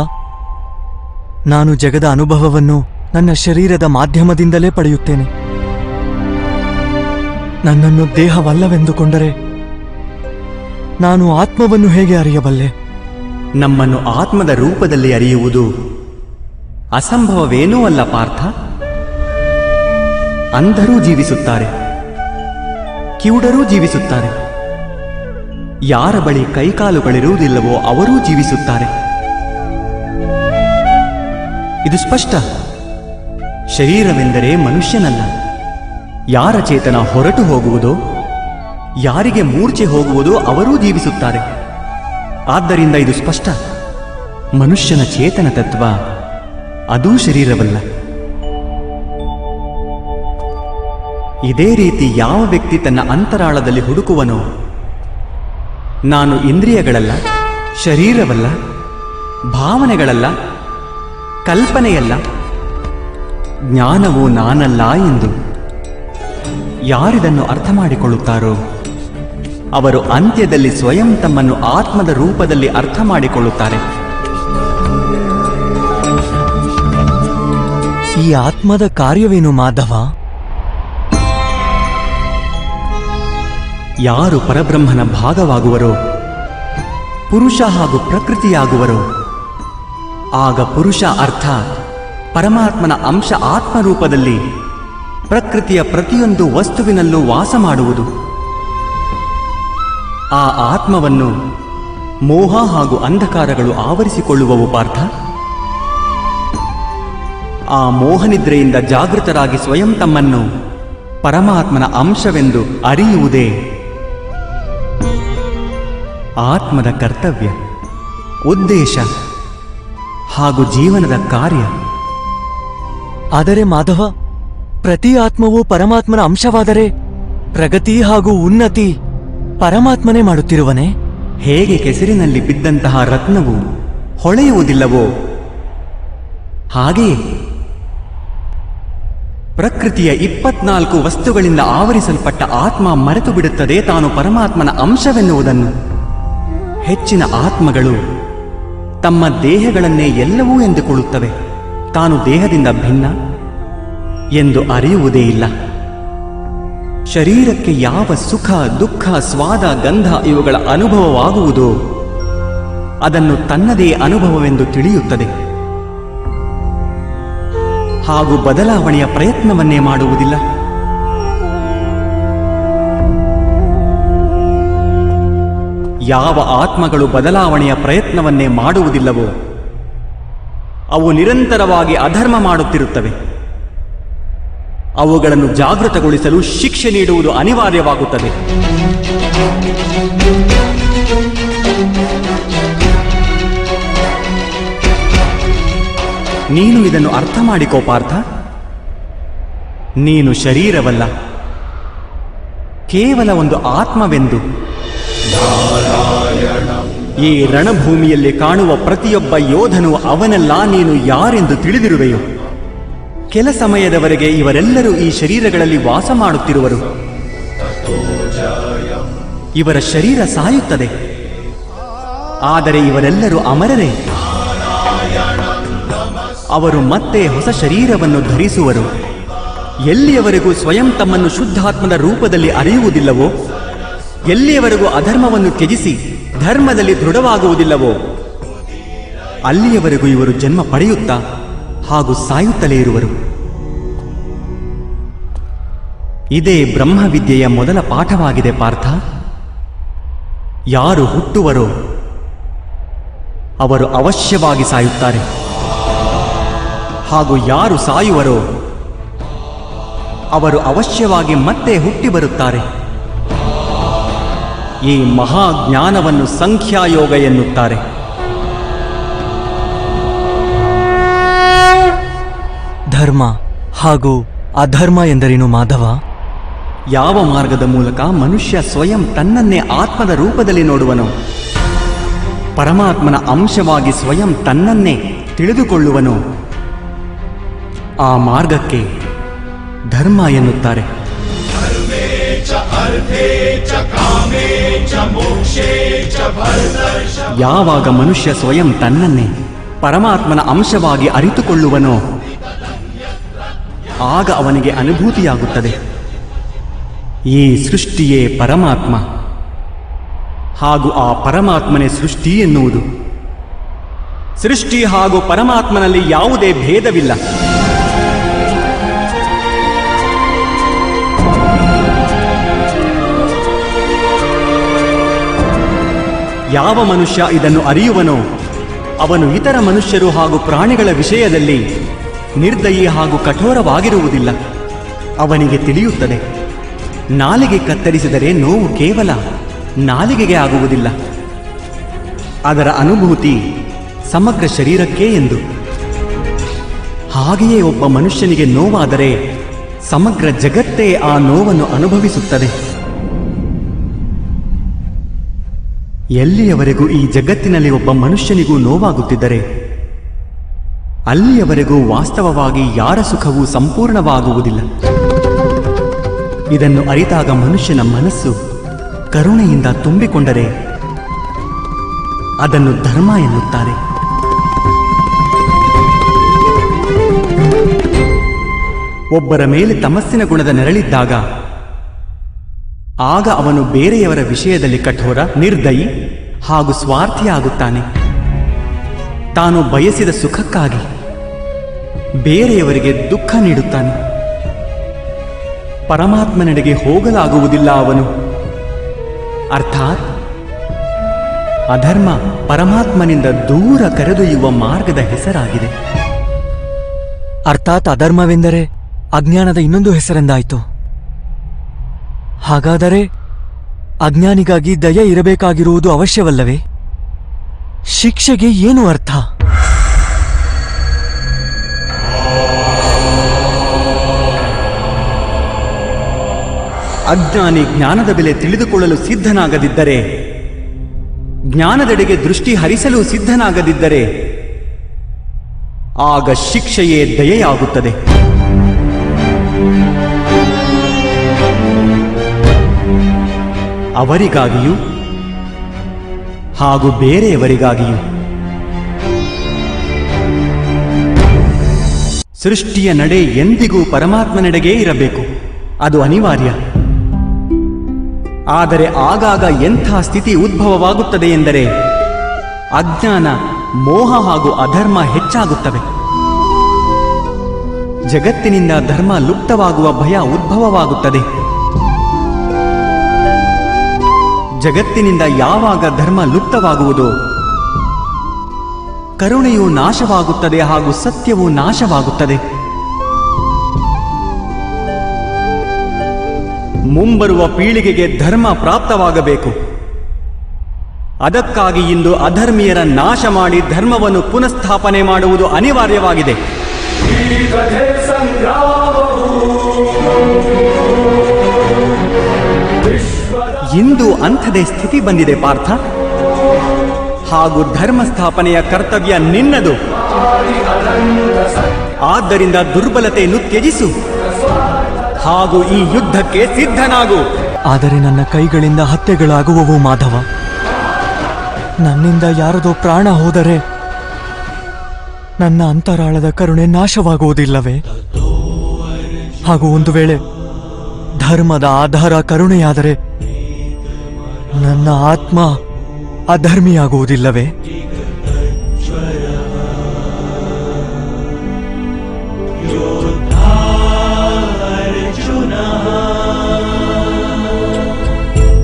S2: ನಾನು ಜಗದ ಅನುಭವವನ್ನು ನನ್ನ ಶರೀರದ ಮಾಧ್ಯಮದಿಂದಲೇ ಪಡೆಯುತ್ತೇನೆ. ನನ್ನನ್ನು ದೇಹವಲ್ಲವೆಂದುಕೊಂಡರೆ ನಾನು ಆತ್ಮವನ್ನು ಹೇಗೆ ಅರಿಯಬಲ್ಲೆ?
S1: ನಮ್ಮನ್ನು ಆತ್ಮದ ರೂಪದಲ್ಲಿ ಅರಿಯುವುದು ಅಸಂಭವವೇನೂ ಅಲ್ಲ ಪಾರ್ಥ. ಅಂಧರೂ ಜೀವಿಸುತ್ತಾರೆ, ಕಿವುಡರೂ ಜೀವಿಸುತ್ತಾರೆ, ಯಾರ ಬಳಿ ಕೈಕಾಲುಗಳಿರುವುದಿಲ್ಲವೋ ಅವರೂ ಜೀವಿಸುತ್ತಾರೆ. ಇದು ಸ್ಪಷ್ಟ. ಶರೀರವೆಂದರೆ ಮನುಷ್ಯನಲ್ಲ. ಯಾರ ಚೇತನ ಹೊರಟು ಹೋಗುವುದೋ, ಯಾರಿಗೆ ಮೂರ್ಛೆ ಹೋಗುವುದೋ ಅವರೂ ಜೀವಿಸುತ್ತಾರೆ. ಆದ್ದರಿಂದ ಇದು ಸ್ಪಷ್ಟ. ಮನುಷ್ಯನ ಚೇತನ ತತ್ವ ಅದೂ ಶರೀರವಲ್ಲ. ಇದೇ ರೀತಿ ಯಾವ ವ್ಯಕ್ತಿ ತನ್ನ ಅಂತರಾಳದಲ್ಲಿ ಹುಡುಕುವನೋ, ನಾನು ಇಂದ್ರಿಯಗಳಲ್ಲ, ಶರೀರವಲ್ಲ, ಭಾವನೆಗಳಲ್ಲ, ಕಲ್ಪನೆಯಲ್ಲ, ಜ್ಞಾನವು ನಾನಲ್ಲ ಎಂದು ಯಾರಿದನ್ನು ಅರ್ಥ ಮಾಡಿಕೊಳ್ಳುತ್ತಾರೋ ಅವರು ಅಂತ್ಯದಲ್ಲಿ ಸ್ವಯಂ ತಮ್ಮನ್ನು ಆತ್ಮದ ರೂಪದಲ್ಲಿ ಅರ್ಥ ಮಾಡಿಕೊಳ್ಳುತ್ತಾರೆ.
S2: ಈ ಆತ್ಮದ ಕಾರ್ಯವೇನು ಮಾಧವ?
S1: ಯಾರು ಪರಬ್ರಹ್ಮನ ಭಾಗವಾಗುವರೋ, ಪುರುಷ ಹಾಗೂ ಪ್ರಕೃತಿಯಾಗುವರೋ, ಆಗ ಪುರುಷ ಅರ್ಥಾತ್ ಪರಮಾತ್ಮನ ಅಂಶ ಆತ್ಮರೂಪದಲ್ಲಿ ಪ್ರಕೃತಿಯ ಪ್ರತಿಯೊಂದು ವಸ್ತುವಿನಲ್ಲೂ ವಾಸ ಮಾಡುವುದು. ಆ ಆತ್ಮವನ್ನು ಮೋಹ ಹಾಗೂ ಅಂಧಕಾರಗಳು ಆವರಿಸಿಕೊಳ್ಳುವವು ಪಾರ್ಥ. ಆ ಮೋಹನಿದ್ರೆಯಿಂದ ಜಾಗೃತರಾಗಿ ಸ್ವಯಂ ತಮ್ಮನ್ನು ಪರಮಾತ್ಮನ ಅಂಶವೆಂದು ಅರಿಯುವುದೇ ಆತ್ಮದ ಕರ್ತವ್ಯ, ಉದ್ದೇಶ ಹಾಗೂ ಜೀವನದ ಕಾರ್ಯ.
S2: ಆದರೆ ಮಾಧವ, ಪ್ರತಿ ಆತ್ಮವು ಪರಮಾತ್ಮನ ಅಂಶವಾದರೆ ಪ್ರಗತಿ ಹಾಗೂ ಉನ್ನತಿ ಪರಮಾತ್ಮನೇ ಮಾಡುತ್ತಿರುವನೇ?
S1: ಹೇಗೆ ಕೆಸರಿನಲ್ಲಿ ಬಿದ್ದಂತಹ ರತ್ನವು ಹೊಳೆಯುವುದಿಲ್ಲವೋ ಹಾಗೆಯೇ ಪ್ರಕೃತಿಯ 24 ವಸ್ತುಗಳಿಂದ ಆವರಿಸಲ್ಪಟ್ಟ ಆತ್ಮ ಮರೆತು ಬಿಡುತ್ತದೆ ತಾನು ಪರಮಾತ್ಮನ ಅಂಶವೆನ್ನುವುದನ್ನು. ಹೆಚ್ಚಿನ ಆತ್ಮಗಳು ತಮ್ಮ ದೇಹಗಳನ್ನೇ ಎಲ್ಲವೂ ಎಂದುಕೊಳ್ಳುತ್ತವೆ. ತಾನು ದೇಹದಿಂದ ಭಿನ್ನ ಎಂದು ಅರಿಯುವುದೇ ಇಲ್ಲ. ಶರೀರಕ್ಕೆ ಯಾವ ಸುಖ, ದುಃಖ, ಸ್ವಾದ, ಗಂಧ ಇವುಗಳ ಅನುಭವವಾಗುವುದೋ ಅದನ್ನು ತನ್ನದೇ ಅನುಭವವೆಂದು ತಿಳಿಯುತ್ತದೆ. ಹಾಗೂ ಬದಲಾವಣೆಯ ಪ್ರಯತ್ನವನ್ನೇ ಮಾಡುವುದಿಲ್ಲ. ಯಾವ ಆತ್ಮಗಳು ಬದಲಾವಣೆಯ ಪ್ರಯತ್ನವನ್ನೇ ಮಾಡುವುದಿಲ್ಲವೋ ಅವು ನಿರಂತರವಾಗಿ ಅಧರ್ಮ ಮಾಡುತ್ತಿರುತ್ತವೆ. ಅವುಗಳನ್ನು ಜಾಗೃತಗೊಳಿಸಲು ಶಿಕ್ಷೆ ನೀಡುವುದು ಅನಿವಾರ್ಯವಾಗುತ್ತದೆ. ನೀನು ಇದನ್ನು ಅರ್ಥ ಮಾಡಿಕೋ ಪಾರ್ಥ. ನೀನು ಶರೀರವಲ್ಲ, ಕೇವಲ ಒಂದು ಆತ್ಮವೆಂದು. ಈ ರಣಭೂಮಿಯಲ್ಲಿ ಕಾಣುವ ಪ್ರತಿಯೊಬ್ಬ ಯೋಧನು ಅವನೆಲ್ಲ ನೀನು ಯಾರೆಂದು ತಿಳಿದಿರುವೆಯೋ. ಕೆಲ ಸಮಯದವರೆಗೆ ಇವರೆಲ್ಲರೂ ಈ ಶರೀರಗಳಲ್ಲಿ ವಾಸ ಮಾಡುತ್ತಿರುವರು. ಇವರ ಶರೀರ ಸಾಯುತ್ತದೆ, ಆದರೆ ಇವರೆಲ್ಲರೂ ಅಮರರೇ. ಅವರು ಮತ್ತೆ ಹೊಸ ಶರೀರವನ್ನು ಧರಿಸುವರು. ಎಲ್ಲಿಯವರೆಗೂ ಸ್ವಯಂ ತಮ್ಮನ್ನು ಶುದ್ಧಾತ್ಮದ ರೂಪದಲ್ಲಿ ಅರಿಯುವುದಿಲ್ಲವೋ, ಎಲ್ಲಿಯವರೆಗೂ ಅಧರ್ಮವನ್ನು ತ್ಯಜಿಸಿ ಧರ್ಮದಲ್ಲಿ ದೃಢವಾಗುವುದಿಲ್ಲವೋ, ಅಲ್ಲಿಯವರೆಗೂ ಇವರು ಜನ್ಮ ಪಡೆಯುತ್ತಾ ಹಾಗೂ ಸಾಯುತ್ತಲೇ ಇರುವರು. ಇದೇ ಬ್ರಹ್ಮವಿದ್ಯೆಯ ಮೊದಲ ಪಾಠವಾಗಿದೆ ಪಾರ್ಥ. ಯಾರು ಹುಟ್ಟುವರೋ ಅವರು ಅವಶ್ಯವಾಗಿ ಸಾಯುತ್ತಾರೆ, ಹಾಗೂ ಯಾರು ಸಾಯುವರೋ ಅವರು ಅವಶ್ಯವಾಗಿ ಮತ್ತೆ ಹುಟ್ಟಿ ಬರುತ್ತಾರೆ. ಈ ಮಹಾಜ್ಞಾನವನ್ನು ಸಂಖ್ಯಾಯೋಗ ಎನ್ನುತ್ತಾರೆ.
S2: ಧರ್ಮ ಹಾಗೂ ಅಧರ್ಮ ಎಂದರೇನು ಮಾಧವ?
S1: ಯಾವ ಮಾರ್ಗದ ಮೂಲಕ ಮನುಷ್ಯ ಸ್ವಯಂ ತನ್ನನ್ನೇ ಆತ್ಮದ ರೂಪದಲ್ಲಿ ನೋಡುವನೋ, ಪರಮಾತ್ಮನ ಅಂಶವಾಗಿ ಸ್ವಯಂ ತನ್ನನ್ನೇ ತಿಳಿದುಕೊಳ್ಳುವನೋ ಆ ಮಾರ್ಗಕ್ಕೆ ಧರ್ಮ ಎನ್ನುತ್ತಾರೆ. ಯಾವಾಗ ಮನುಷ್ಯ ಸ್ವಯಂ ತನ್ನನ್ನೇ ಪರಮಾತ್ಮನ ಅಂಶವಾಗಿ ಅರಿತುಕೊಳ್ಳುವನೋ ಆಗ ಅವನಿಗೆ ಅನುಭೂತಿಯಾಗುತ್ತದೆ, ಈ ಸೃಷ್ಟಿಯೇ ಪರಮಾತ್ಮ ಹಾಗೂ ಆ ಪರಮಾತ್ಮನೇ ಸೃಷ್ಟಿ ಎನ್ನುವುದು. ಸೃಷ್ಟಿ ಹಾಗೂ ಪರಮಾತ್ಮನಲ್ಲಿ ಯಾವುದೇ ಭೇದವಿಲ್ಲ. ಯಾವ ಮನುಷ್ಯ ಇದನ್ನು ಅರಿಯುವನೋ ಅವನು ಇತರ ಮನುಷ್ಯರು ಹಾಗೂ ಪ್ರಾಣಿಗಳ ವಿಷಯದಲ್ಲಿ ನಿರ್ದಯಿ ಹಾಗೂ ಕಠೋರವಾಗಿರುವುದಿಲ್ಲ. ಅವನಿಗೆ ತಿಳಿಯುತ್ತದೆ, ನಾಲಿಗೆ ಕತ್ತರಿಸಿದರೆ ನೋವು ಕೇವಲ ನಾಲಿಗೆಗೆ ಆಗುವುದಿಲ್ಲ, ಅದರ ಅನುಭೂತಿ ಸಮಗ್ರ ಶರೀರಕ್ಕೇ ಎಂದು. ಹಾಗೆಯೇ ಒಬ್ಬ ಮನುಷ್ಯನಿಗೆ ನೋವಾದರೆ ಸಮಗ್ರ ಜಗತ್ತೇ ಆ ನೋವನ್ನು ಅನುಭವಿಸುತ್ತದೆ. ಎಲ್ಲಿಯವರೆಗೂ ಈ ಜಗತ್ತಿನಲ್ಲಿ ಒಬ್ಬ ಮನುಷ್ಯನಿಗೂ ನೋವಾಗುತ್ತಿದ್ದರೆ ಅಲ್ಲಿಯವರೆಗೂ ವಾಸ್ತವವಾಗಿ ಯಾರ ಸುಖವೂ ಸಂಪೂರ್ಣವಾಗುವುದಿಲ್ಲ. ಇದನ್ನು ಅರಿತಾಗ ಮನುಷ್ಯನ ಮನಸ್ಸು ಕರುಣೆಯಿಂದ ತುಂಬಿಕೊಂಡರೆ ಅದನ್ನು ಧರ್ಮ ಎನ್ನುತ್ತಾರೆ. ಒಬ್ಬರ ಮೇಲೆ ತಮಸ್ಸಿನ ಗುಣದ ನೆರಳಿದ್ದಾಗ ಆಗ ಅವನು ಬೇರೆಯವರ ವಿಷಯದಲ್ಲಿ ಕಠೋರ, ನಿರ್ದಯಿ ಹಾಗೂ ಸ್ವಾರ್ಥಿಯಾಗುತ್ತಾನೆ. ತಾನು ಬಯಸಿದ ಸುಖಕ್ಕಾಗಿ ಬೇರೆಯವರಿಗೆ ದುಃಖ ನೀಡುತ್ತಾನೆ. ಪರಮಾತ್ಮನೆಡೆಗೆ ಹೋಗಲಾಗುವುದಿಲ್ಲ ಅವನು. ಅರ್ಥಾತ್ ಅಧರ್ಮ ಪರಮಾತ್ಮನಿಂದ ದೂರ ಕರೆದೊಯ್ಯುವ ಮಾರ್ಗದ ಹೆಸರಾಗಿದೆ.
S2: ಅರ್ಥಾತ್ ಅಧರ್ಮವೆಂದರೆ ಅಜ್ಞಾನದ ಇನ್ನೊಂದು ಹೆಸರೆಂದಾಯಿತು. ಹಾಗಾದರೆ ಅಜ್ಞಾನಿಗಾಗಿ ದಯೆ ಇರಬೇಕಾಗಿರುವುದು ಅವಶ್ಯವಲ್ಲವೇ? ಶಿಕ್ಷೆಗೆ ಏನು ಅರ್ಥ?
S1: ಅಜ್ಞಾನಿ ಜ್ಞಾನದ ಬೆಲೆ ತಿಳಿದುಕೊಳ್ಳಲು ಸಿದ್ಧನಾಗದಿದ್ದರೆ, ಜ್ಞಾನದೆಡೆಗೆ ದೃಷ್ಟಿ ಹರಿಸಲು ಸಿದ್ಧನಾಗದಿದ್ದರೆ ಆಗ ಶಿಕ್ಷೆಯೇ ದಯೆಯಾಗುತ್ತದೆ. ಅವರಿಗಾಗಿಯೂ ಹಾಗೂ ಬೇರೆಯವರಿಗಾಗಿಯೂ. ಸೃಷ್ಟಿಯ ನಡೆ ಎಂದಿಗೂ ಪರಮಾತ್ಮನೆಡೆಗೇ ಇರಬೇಕು, ಅದು ಅನಿವಾರ್ಯ. ಆದರೆ ಆಗಾಗ ಎಂಥ ಸ್ಥಿತಿ ಉದ್ಭವವಾಗುತ್ತದೆ ಎಂದರೆ ಅಜ್ಞಾನ, ಮೋಹ ಹಾಗೂ ಅಧರ್ಮ ಹೆಚ್ಚಾಗುತ್ತವೆ. ಜಗತ್ತಿನಿಂದ ಧರ್ಮ ಲುಪ್ತವಾಗುವ ಭಯ ಉದ್ಭವವಾಗುತ್ತದೆ. ಜಗತ್ತಿನಿಂದ ಯಾವಾಗ ಧರ್ಮ ಲುಪ್ತವಾಗುವುದೋ ಕರುಣೆಯು ನಾಶವಾಗುತ್ತದೆ ಹಾಗೂ ಸತ್ಯವೂ ನಾಶವಾಗುತ್ತದೆ. ಮುಂಬರುವ ಪೀಳಿಗೆಗೆ ಧರ್ಮ ಪ್ರಾಪ್ತವಾಗಬೇಕು. ಅದಕ್ಕಾಗಿ ಇಂದು ಅಧರ್ಮೀಯರ ನಾಶ ಮಾಡಿ ಧರ್ಮವನ್ನು ಪುನಃಸ್ಥಾಪನೆ ಮಾಡುವುದು ಅನಿವಾರ್ಯವಾಗಿದೆ. ಇಂದು ಅಂಥದೇ ಸ್ಥಿತಿ ಬಂದಿದೆ ಪಾರ್ಥ. ಹಾಗೂ ಧರ್ಮ ಸ್ಥಾಪನೆಯ ಕರ್ತವ್ಯ ನಿನ್ನದು. ಆದ್ದರಿಂದ ದುರ್ಬಲತೆಯನ್ನು ತ್ಯಜಿಸು ಹಾಗೂ ಈ ಯುದ್ಧಕ್ಕೆ ಸಿದ್ಧನಾಗು.
S2: ಆದರೆ ನನ್ನ ಕೈಗಳಿಂದ ಹತ್ಯೆಗಳಾಗುವವು ಮಾಧವ. ನನ್ನಿಂದ ಯಾರದೋ ಪ್ರಾಣ ಹೋದರೆ ನನ್ನ ಅಂತರಾಳದ ಕರುಣೆ ನಾಶವಾಗುವುದಿಲ್ಲವೇ? ಹಾಗೂ ಒಂದು ವೇಳೆ ಧರ್ಮದ ಆಧಾರ ಕರುಣೆಯಾದರೆ ನನ್ನ ಆತ್ಮ ಅಧರ್ಮಿಯಾಗುವುದಿಲ್ಲವೇ?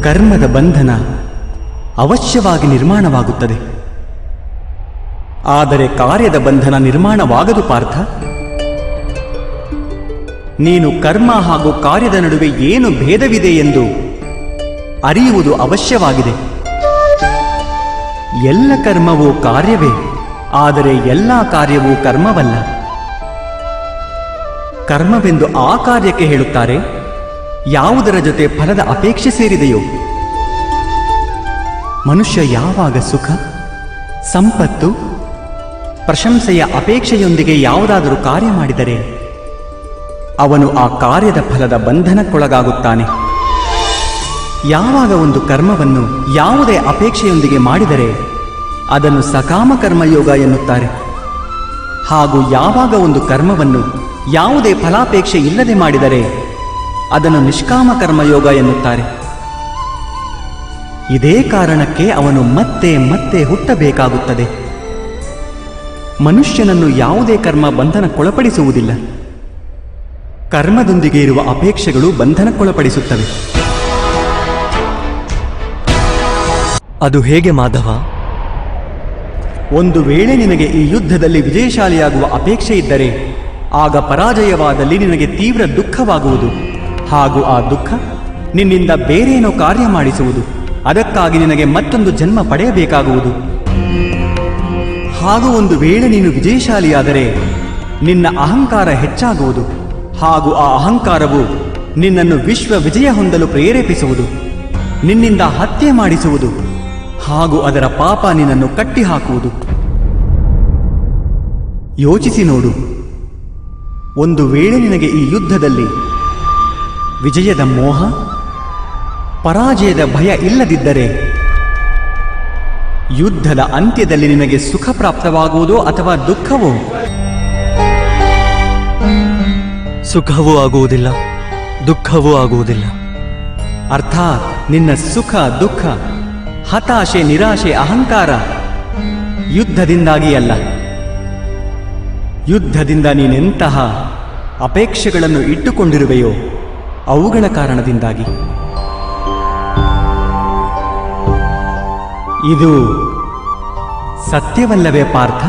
S1: ಕರ್ಮದ ಬಂಧನ ಅವಶ್ಯವಾಗಿ ನಿರ್ಮಾಣವಾಗುತ್ತದೆ, ಆದರೆ ಕಾರ್ಯದ ಬಂಧನ ನಿರ್ಮಾಣವಾಗದು ಪಾರ್ಥ. ನೀನು ಕರ್ಮ ಹಾಗೂ ಕಾರ್ಯದ ನಡುವೆ ಏನು ಭೇದವಿದೆ ಎಂದು ಅರಿಯುವುದು ಅವಶ್ಯವಾಗಿದೆ. ಎಲ್ಲ ಕರ್ಮವೂ ಕಾರ್ಯವೇ, ಆದರೆ ಎಲ್ಲ ಕಾರ್ಯವೂ ಕರ್ಮವಲ್ಲ. ಕರ್ಮವೆಂದು ಆ ಕಾರ್ಯಕ್ಕೆ ಹೇಳುತ್ತಾರೆ ಯಾವುದರ ಜೊತೆ ಫಲದ ಅಪೇಕ್ಷೆ ಸೇರಿದೆಯೋ. ಮನುಷ್ಯ ಯಾವಾಗ ಸುಖ, ಸಂಪತ್ತು, ಪ್ರಶಂಸೆಯ ಅಪೇಕ್ಷೆಯೊಂದಿಗೆ ಯಾವುದಾದರೂ ಕಾರ್ಯ ಮಾಡಿದರೆ ಅವನು ಆ ಕಾರ್ಯದ ಫಲದ ಬಂಧನಕ್ಕೊಳಗಾಗುತ್ತಾನೆ. ಯಾವಾಗ ಒಂದು ಕರ್ಮವನ್ನು ಯಾವುದೇ ಅಪೇಕ್ಷೆಯೊಂದಿಗೆ ಮಾಡಿದರೆ ಅದನ್ನು ಸಕಾಮ ಕರ್ಮಯೋಗ ಎನ್ನುತ್ತಾರೆ. ಹಾಗೂ ಯಾವಾಗ ಒಂದು ಕರ್ಮವನ್ನು ಯಾವುದೇ ಫಲಾಪೇಕ್ಷೆ ಇಲ್ಲದೆ ಮಾಡಿದರೆ ಅದನ್ನು ನಿಷ್ಕಾಮ ಕರ್ಮಯೋಗ ಎನ್ನುತ್ತಾರೆ. ಇದೇ ಕಾರಣಕ್ಕೆ ಅವನು ಮತ್ತೆ ಮತ್ತೆ ಹುಟ್ಟಬೇಕಾಗುತ್ತದೆ. ಮನುಷ್ಯನನ್ನು ಯಾವುದೇ ಕರ್ಮ ಬಂಧನಕ್ಕೊಳಪಡಿಸುವುದಿಲ್ಲ. ಕರ್ಮದೊಂದಿಗೆ ಇರುವ ಅಪೇಕ್ಷೆಗಳು ಬಂಧನಕ್ಕೊಳಪಡಿಸುತ್ತವೆ.
S2: ಅದು ಹೇಗೆ ಮಾಧವ?
S1: ಒಂದು ವೇಳೆ ನಿನಗೆ ಈ ಯುದ್ಧದಲ್ಲಿ ವಿಜಯಶಾಲಿಯಾಗುವ ಅಪೇಕ್ಷೆ ಇದ್ದರೆ ಆಗ ಪರಾಜಯವಾದಲ್ಲಿ ನಿನಗೆ ತೀವ್ರ ದುಃಖವಾಗುವುದು. ಹಾಗೂ ಆ ದುಃಖ ನಿನ್ನಿಂದ ಬೇರೇನೋ ಕಾರ್ಯ ಮಾಡಿಸುವುದು. ಅದಕ್ಕಾಗಿ ನಿನಗೆ ಮತ್ತೊಂದು ಜನ್ಮ ಪಡೆಯಬೇಕಾಗುವುದು. ಹಾಗೂ ಒಂದು ವೇಳೆ ನೀನು ವಿಜಯಶಾಲಿಯಾದರೆ ನಿನ್ನ ಅಹಂಕಾರ ಹೆಚ್ಚಾಗುವುದು. ಹಾಗೂ ಆ ಅಹಂಕಾರವು ನಿನ್ನನ್ನು ವಿಶ್ವ ವಿಜಯ ಹೊಂದಲು ಪ್ರೇರೇಪಿಸುವುದು, ನಿನ್ನಿಂದ ಹತ್ಯೆ ಮಾಡಿಸುವುದು, ಹಾಗೂ ಅದರ ಪಾಪ ನಿನ್ನನ್ನು ಕಟ್ಟಿಹಾಕುವುದು. ಯೋಚಿಸಿ ನೋಡು, ಒಂದು ವೇಳೆ ನಿನಗೆ ಈ ಯುದ್ಧದಲ್ಲಿ ವಿಜಯದ ಮೋಹ, ಪರಾಜಯದ ಭಯ ಇಲ್ಲದಿದ್ದರೆ ಯುದ್ಧದ ಅಂತ್ಯದಲ್ಲಿ ನಿನಗೆ ಸುಖ ಪ್ರಾಪ್ತವಾಗುವುದೋ ಅಥವಾ ದುಃಖವೋ?
S2: ಸುಖವೂ ಆಗುವುದಿಲ್ಲ, ದುಃಖವೂ ಆಗುವುದಿಲ್ಲ.
S1: ಅರ್ಥಾತ್ ನಿನ್ನ ಸುಖ ದುಃಖ, ಹತಾಶೆ ನಿರಾಶೆ ಅಹಂಕಾರ ಯುದ್ಧದಿಂದಾಗಿ ಅಲ್ಲ. ಯುದ್ಧದಿಂದ ನೀನೆಂತಹ ಅಪೇಕ್ಷೆಗಳನ್ನು ಇಟ್ಟುಕೊಂಡಿರುವೆಯೋ ಅವುಗಳ ಕಾರಣದಿಂದಾಗಿ. ಇದು ಸತ್ಯವಲ್ಲವೇ ಪಾರ್ಥ?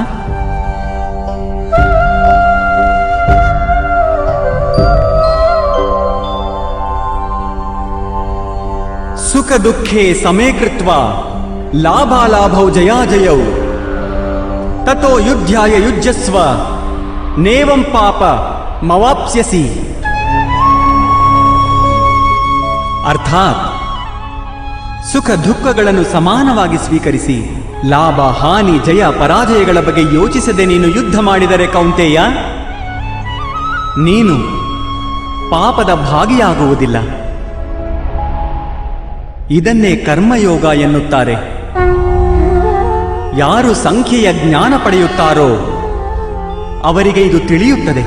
S1: ಸುಖ ದುಃಖೇ ಸಮೇ ಕೃತ್ವಾ ಲಾಭಾಲಾಭೌ ಜಯಾಜಯೌ ತತೋ ಯುದ್ಧಾಯ ಯುಜ್ಯಸ್ವ ನೇವಂ ಪಾಪ ಮವಾಪ್ಸ್ಯಸಿ. ಅರ್ಥಾತ್ ಸುಖ ದುಃಖಗಳನ್ನು ಸಮಾನವಾಗಿ ಸ್ವೀಕರಿಸಿ ಲಾಭ ಹಾನಿ ಜಯ ಪರಾಜಯಗಳ ಬಗ್ಗೆ ಯೋಚಿಸದೆ ನೀನು ಯುದ್ಧ ಮಾಡಿದರೆ ಕೌಂತೆಯ, ನೀನು ಪಾಪದ ಭಾಗಿಯಾಗುವುದಿಲ್ಲ. ಇದನ್ನೇ ಕರ್ಮಯೋಗ ಎನ್ನುತ್ತಾರೆ. ಯಾರು ಸಂಖ್ಯೆಯ ಜ್ಞಾನ ಪಡೆಯುತ್ತಾರೋ ಅವರಿಗೆ ಇದು ತಿಳಿಯುತ್ತದೆ.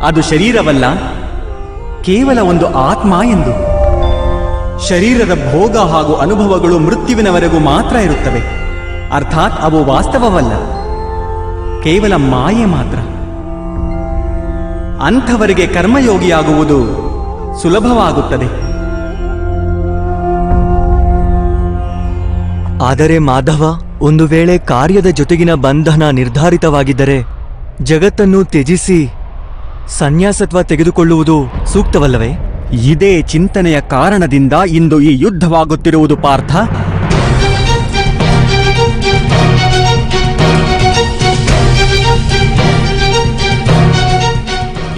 S1: ಅದು ಶರೀರವಲ್ಲ, ಕೇವಲ ಒಂದು ಆತ್ಮ ಎಂದು. ಶರೀರದ ಭೋಗ ಹಾಗೂ ಅನುಭವಗಳು ಮೃತ್ಯುವಿನವರೆಗೂ ಮಾತ್ರ ಇರುತ್ತವೆ. ಅರ್ಥಾತ್ ಅವು ವಾಸ್ತವವಲ್ಲ, ಕೇವಲ ಮಾಯೆ ಮಾತ್ರ. ಅಂಥವರಿಗೆ ಕರ್ಮಯೋಗಿಯಾಗುವುದು ಸುಲಭವಾಗುತ್ತದೆ.
S2: ಆದರೆ ಮಾಧವ, ಒಂದು ವೇಳೆ ಕಾರ್ಯದ ಜೊತೆಗಿನ ಬಂಧನ ನಿರ್ಧಾರಿತವಾಗಿದ್ದರೆ ಜಗತ್ತನ್ನು ತ್ಯಜಿಸಿ ಸನ್ಯಾಸತ್ವ ತೆಗೆದುಕೊಳ್ಳುವುದು ಸೂಕ್ತವಲ್ಲವೇ?
S1: ಇದೇ ಚಿಂತನೆಯ ಕಾರಣದಿಂದ ಇಂದು ಈ ಯುದ್ಧವಾಗುತ್ತಿರುವುದು ಪಾರ್ಥ.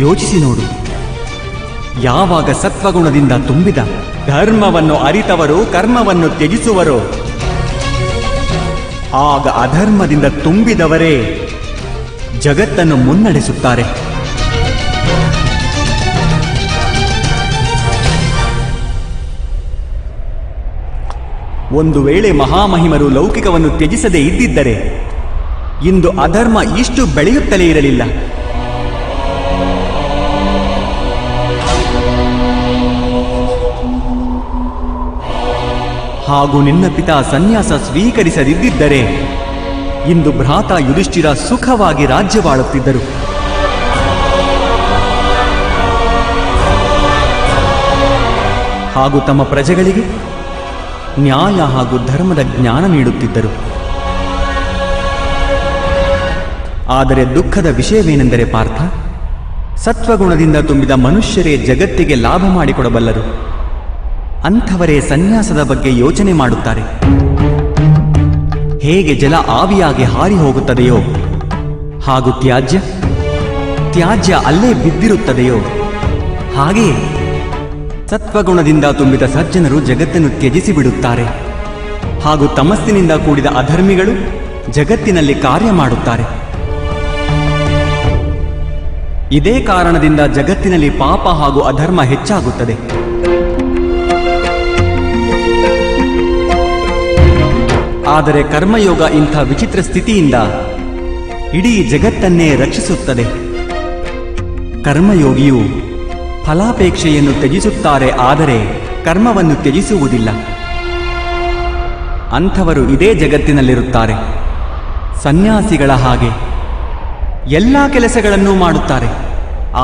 S1: ಯೋಚಿಸಿ ನೋಡು, ಯಾವಾಗ ಸತ್ವಗುಣದಿಂದ ತುಂಬಿದ ಧರ್ಮವನ್ನು ಅರಿತವರು ಕರ್ಮವನ್ನು ತ್ಯಜಿಸುವರೋ ಆಗ ಅಧರ್ಮದಿಂದ ತುಂಬಿದವರೇ ಜಗತ್ತನ್ನು ಮುನ್ನಡೆಸುತ್ತಾರೆ. ಒಂದು ವೇಳೆ ಮಹಾಮಹಿಮರು ಲೌಕಿಕವನ್ನು ತ್ಯಜಿಸದೇ ಇದ್ದಿದ್ದರೆ ಇಂದು ಅಧರ್ಮ ಇಷ್ಟು ಬೆಳೆಯುತ್ತಲೇ ಇರಲಿಲ್ಲ. ಹಾಗೂ ನಿನ್ನ ಪಿತಾ ಸನ್ಯಾಸ ಸ್ವೀಕರಿಸದಿದ್ದರೆ ಇಂದು ಭ್ರಾತ ಯುಧಿಷ್ಠಿರ ಸುಖವಾಗಿ ರಾಜ್ಯವಾಳುತ್ತಿದ್ದರು. ಹಾಗೂ ತಮ್ಮ ಪ್ರಜೆಗಳಿಗೆ ನ್ಯಾಯ ಹಾಗೂ ಧರ್ಮದ ಜ್ಞಾನ ನೀಡುತ್ತಿದ್ದರು. ಆದರೆ ದುಃಖದ ವಿಷಯವೇನೆಂದರೆ ಪಾರ್ಥ, ಸತ್ವಗುಣದಿಂದ ತುಂಬಿದ ಮನುಷ್ಯರೇ ಜಗತ್ತಿಗೆ ಲಾಭ ಮಾಡಿಕೊಡಬಲ್ಲರು. ಅಂಥವರೇ ಸನ್ಯಾಸದ ಬಗ್ಗೆ ಯೋಚನೆ ಮಾಡುತ್ತಾರೆ. ಹೇಗೆ ಜಲ ಆವಿಯಾಗಿ ಹಾರಿ ಹೋಗುತ್ತದೆಯೋ ಹಾಗೂ ತ್ಯಾಜ್ಯ ಅಲ್ಲೇ ಬಿದ್ದಿರುತ್ತದೆಯೋ ಹಾಗೆಯೇ ಸತ್ವಗುಣದಿಂದ ತುಂಬಿದ ಸಜ್ಜನರು ಜಗತ್ತನ್ನು ತ್ಯಜಿಸಿ ಬಿಡುತ್ತಾರೆ. ಹಾಗೂ ತಮಸ್ಸಿನಿಂದ ಕೂಡಿದ ಅಧರ್ಮಿಗಳು ಜಗತ್ತಿನಲ್ಲಿ ಕಾರ್ಯ ಮಾಡುತ್ತಾರೆ. ಇದೇ ಕಾರಣದಿಂದ ಜಗತ್ತಿನಲ್ಲಿ ಪಾಪ ಹಾಗೂ ಅಧರ್ಮ ಹೆಚ್ಚಾಗುತ್ತದೆ. ಆದರೆ ಕರ್ಮಯೋಗ ಇಂಥ ವಿಚಿತ್ರ ಸ್ಥಿತಿಯಿಂದ ಇಡೀ ಜಗತ್ತನ್ನೇ ರಕ್ಷಿಸುತ್ತದೆ. ಕರ್ಮಯೋಗಿಯು ಫಲಾಪೇಕ್ಷೆಯನ್ನು ತ್ಯಜಿಸುತ್ತಾರೆ, ಆದರೆ ಕರ್ಮವನ್ನು ತ್ಯಜಿಸುವುದಿಲ್ಲ. ಅಂಥವರು ಇದೇ ಜಗತ್ತಿನಲ್ಲಿರುತ್ತಾರೆ. ಸನ್ಯಾಸಿಗಳ ಹಾಗೆ ಎಲ್ಲ ಕೆಲಸಗಳನ್ನೂ ಮಾಡುತ್ತಾರೆ,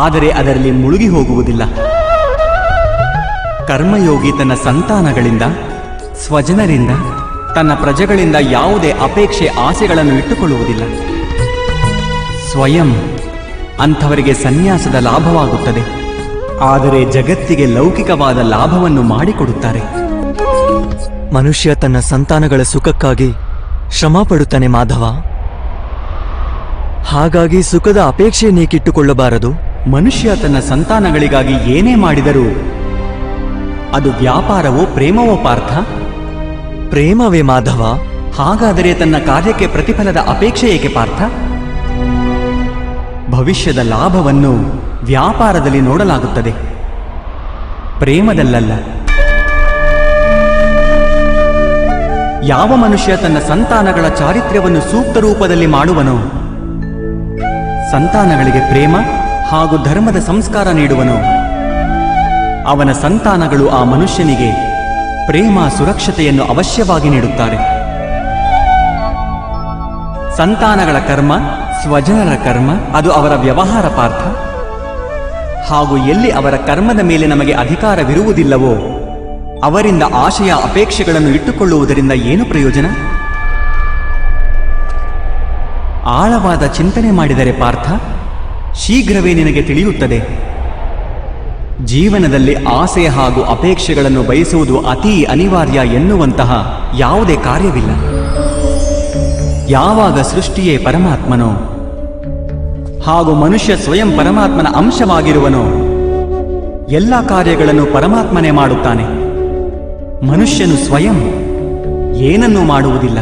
S1: ಆದರೆ ಅದರಲ್ಲಿ ಮುಳುಗಿ ಹೋಗುವುದಿಲ್ಲ. ಕರ್ಮಯೋಗಿ ತನ್ನ ಸಂತಾನಗಳಿಂದ, ಸ್ವಜನರಿಂದ, ತನ್ನ ಪ್ರಜೆಗಳಿಂದ ಯಾವುದೇ ಅಪೇಕ್ಷೆ ಆಸೆಗಳನ್ನು ಇಟ್ಟುಕೊಳ್ಳುವುದಿಲ್ಲ. ಸ್ವಯಂ ಅಂಥವರಿಗೆ ಸನ್ಯಾಸದ ಲಾಭವಾಗುತ್ತದೆ, ಆದರೆ ಜಗತ್ತಿಗೆ ಲೌಕಿಕವಾದ ಲಾಭವನ್ನು ಮಾಡಿಕೊಡುತ್ತಾರೆ.
S2: ಮನುಷ್ಯ ತನ್ನ ಸಂತಾನಗಳ ಸುಖಕ್ಕಾಗಿ ಶ್ರಮ ಪಡುತ್ತಾನೆ ಮಾಧವ. ಹಾಗಾಗಿ ಸುಖದ ಅಪೇಕ್ಷೆ ನೀಕಿಟ್ಟುಕೊಳ್ಳಬಾರದು.
S1: ಮನುಷ್ಯ ತನ್ನ ಸಂತಾನಗಳಿಗಾಗಿ ಏನೇ ಮಾಡಿದರೂ ಅದು ವ್ಯಾಪಾರವೋ ಪ್ರೇಮವೋ ಪಾರ್ಥ?
S2: ಪ್ರೇಮವೇ ಮಾಧವ.
S1: ಹಾಗಾದರೆ ತನ್ನ ಕಾರ್ಯಕ್ಕೆ ಪ್ರತಿಫಲದ ಅಪೇಕ್ಷೆ ಏಕೆ ಪಾರ್ಥ? ಭವಿಷ್ಯದ ಲಾಭವನ್ನು ವ್ಯಾಪಾರದಲ್ಲಿ ನೋಡಲಾಗುತ್ತದೆ. ಪ್ರೇಮದಲ್ಲಲ್ಲ. ಯಾವ ಮನುಷ್ಯ ತನ್ನ ಸಂತಾನಗಳ ಚಾರಿತ್ರ್ಯವನ್ನು ಸೂಕ್ತ ರೂಪದಲ್ಲಿ ಮಾಡುವನೋ, ಸಂತಾನಗಳಿಗೆ ಪ್ರೇಮ ಹಾಗೂ ಧರ್ಮದ ಸಂಸ್ಕಾರ ನೀಡುವನೋ, ಅವನ ಸಂತಾನಗಳು ಆ ಮನುಷ್ಯನಿಗೆ ಪ್ರೇಮ ಸುರಕ್ಷತೆಯನ್ನು ಅವಶ್ಯವಾಗಿ ನೀಡುತ್ತಾರೆ. ಸಂತಾನಗಳ ಕರ್ಮ, ಸ್ವಜನರ ಕರ್ಮ, ಅದು ಅವರ ವ್ಯವಹಾರ ಪಾರ್ಥ. ಹಾಗೂ ಎಲ್ಲಿ ಅವರ ಕರ್ಮದ ಮೇಲೆ ನಮಗೆ ಅಧಿಕಾರವಿರುವುದಿಲ್ಲವೋ ಅವರಿಂದ ಆಶಯ ಅಪೇಕ್ಷೆಗಳನ್ನು ಇಟ್ಟುಕೊಳ್ಳುವುದರಿಂದ ಏನು ಪ್ರಯೋಜನ? ಆಳವಾದ ಚಿಂತನೆ ಮಾಡಿದರೆ ಪಾರ್ಥ, ಶೀಘ್ರವೇ ನಿನಗೆ ತಿಳಿಯುತ್ತದೆ. ಜೀವನದಲ್ಲಿ ಆಸೆ ಹಾಗೂ ಅಪೇಕ್ಷೆಗಳನ್ನು ಬಯಸುವುದು ಅತೀ ಅನಿವಾರ್ಯ ಎನ್ನುವಂತಹ ಯಾವುದೇ ಕಾರ್ಯವಿಲ್ಲ. ಯಾವಾಗ ಸೃಷ್ಟಿಯೇ ಪರಮಾತ್ಮನೋ ಹಾಗೂ ಮನುಷ್ಯ ಸ್ವಯಂ ಪರಮಾತ್ಮನ ಅಂಶವಾಗಿರುವನೋ, ಎಲ್ಲ ಕಾರ್ಯಗಳನ್ನು ಪರಮಾತ್ಮನೇ ಮಾಡುತ್ತಾನೆ. ಮನುಷ್ಯನು ಸ್ವಯಂ ಏನನ್ನೂ ಮಾಡುವುದಿಲ್ಲ.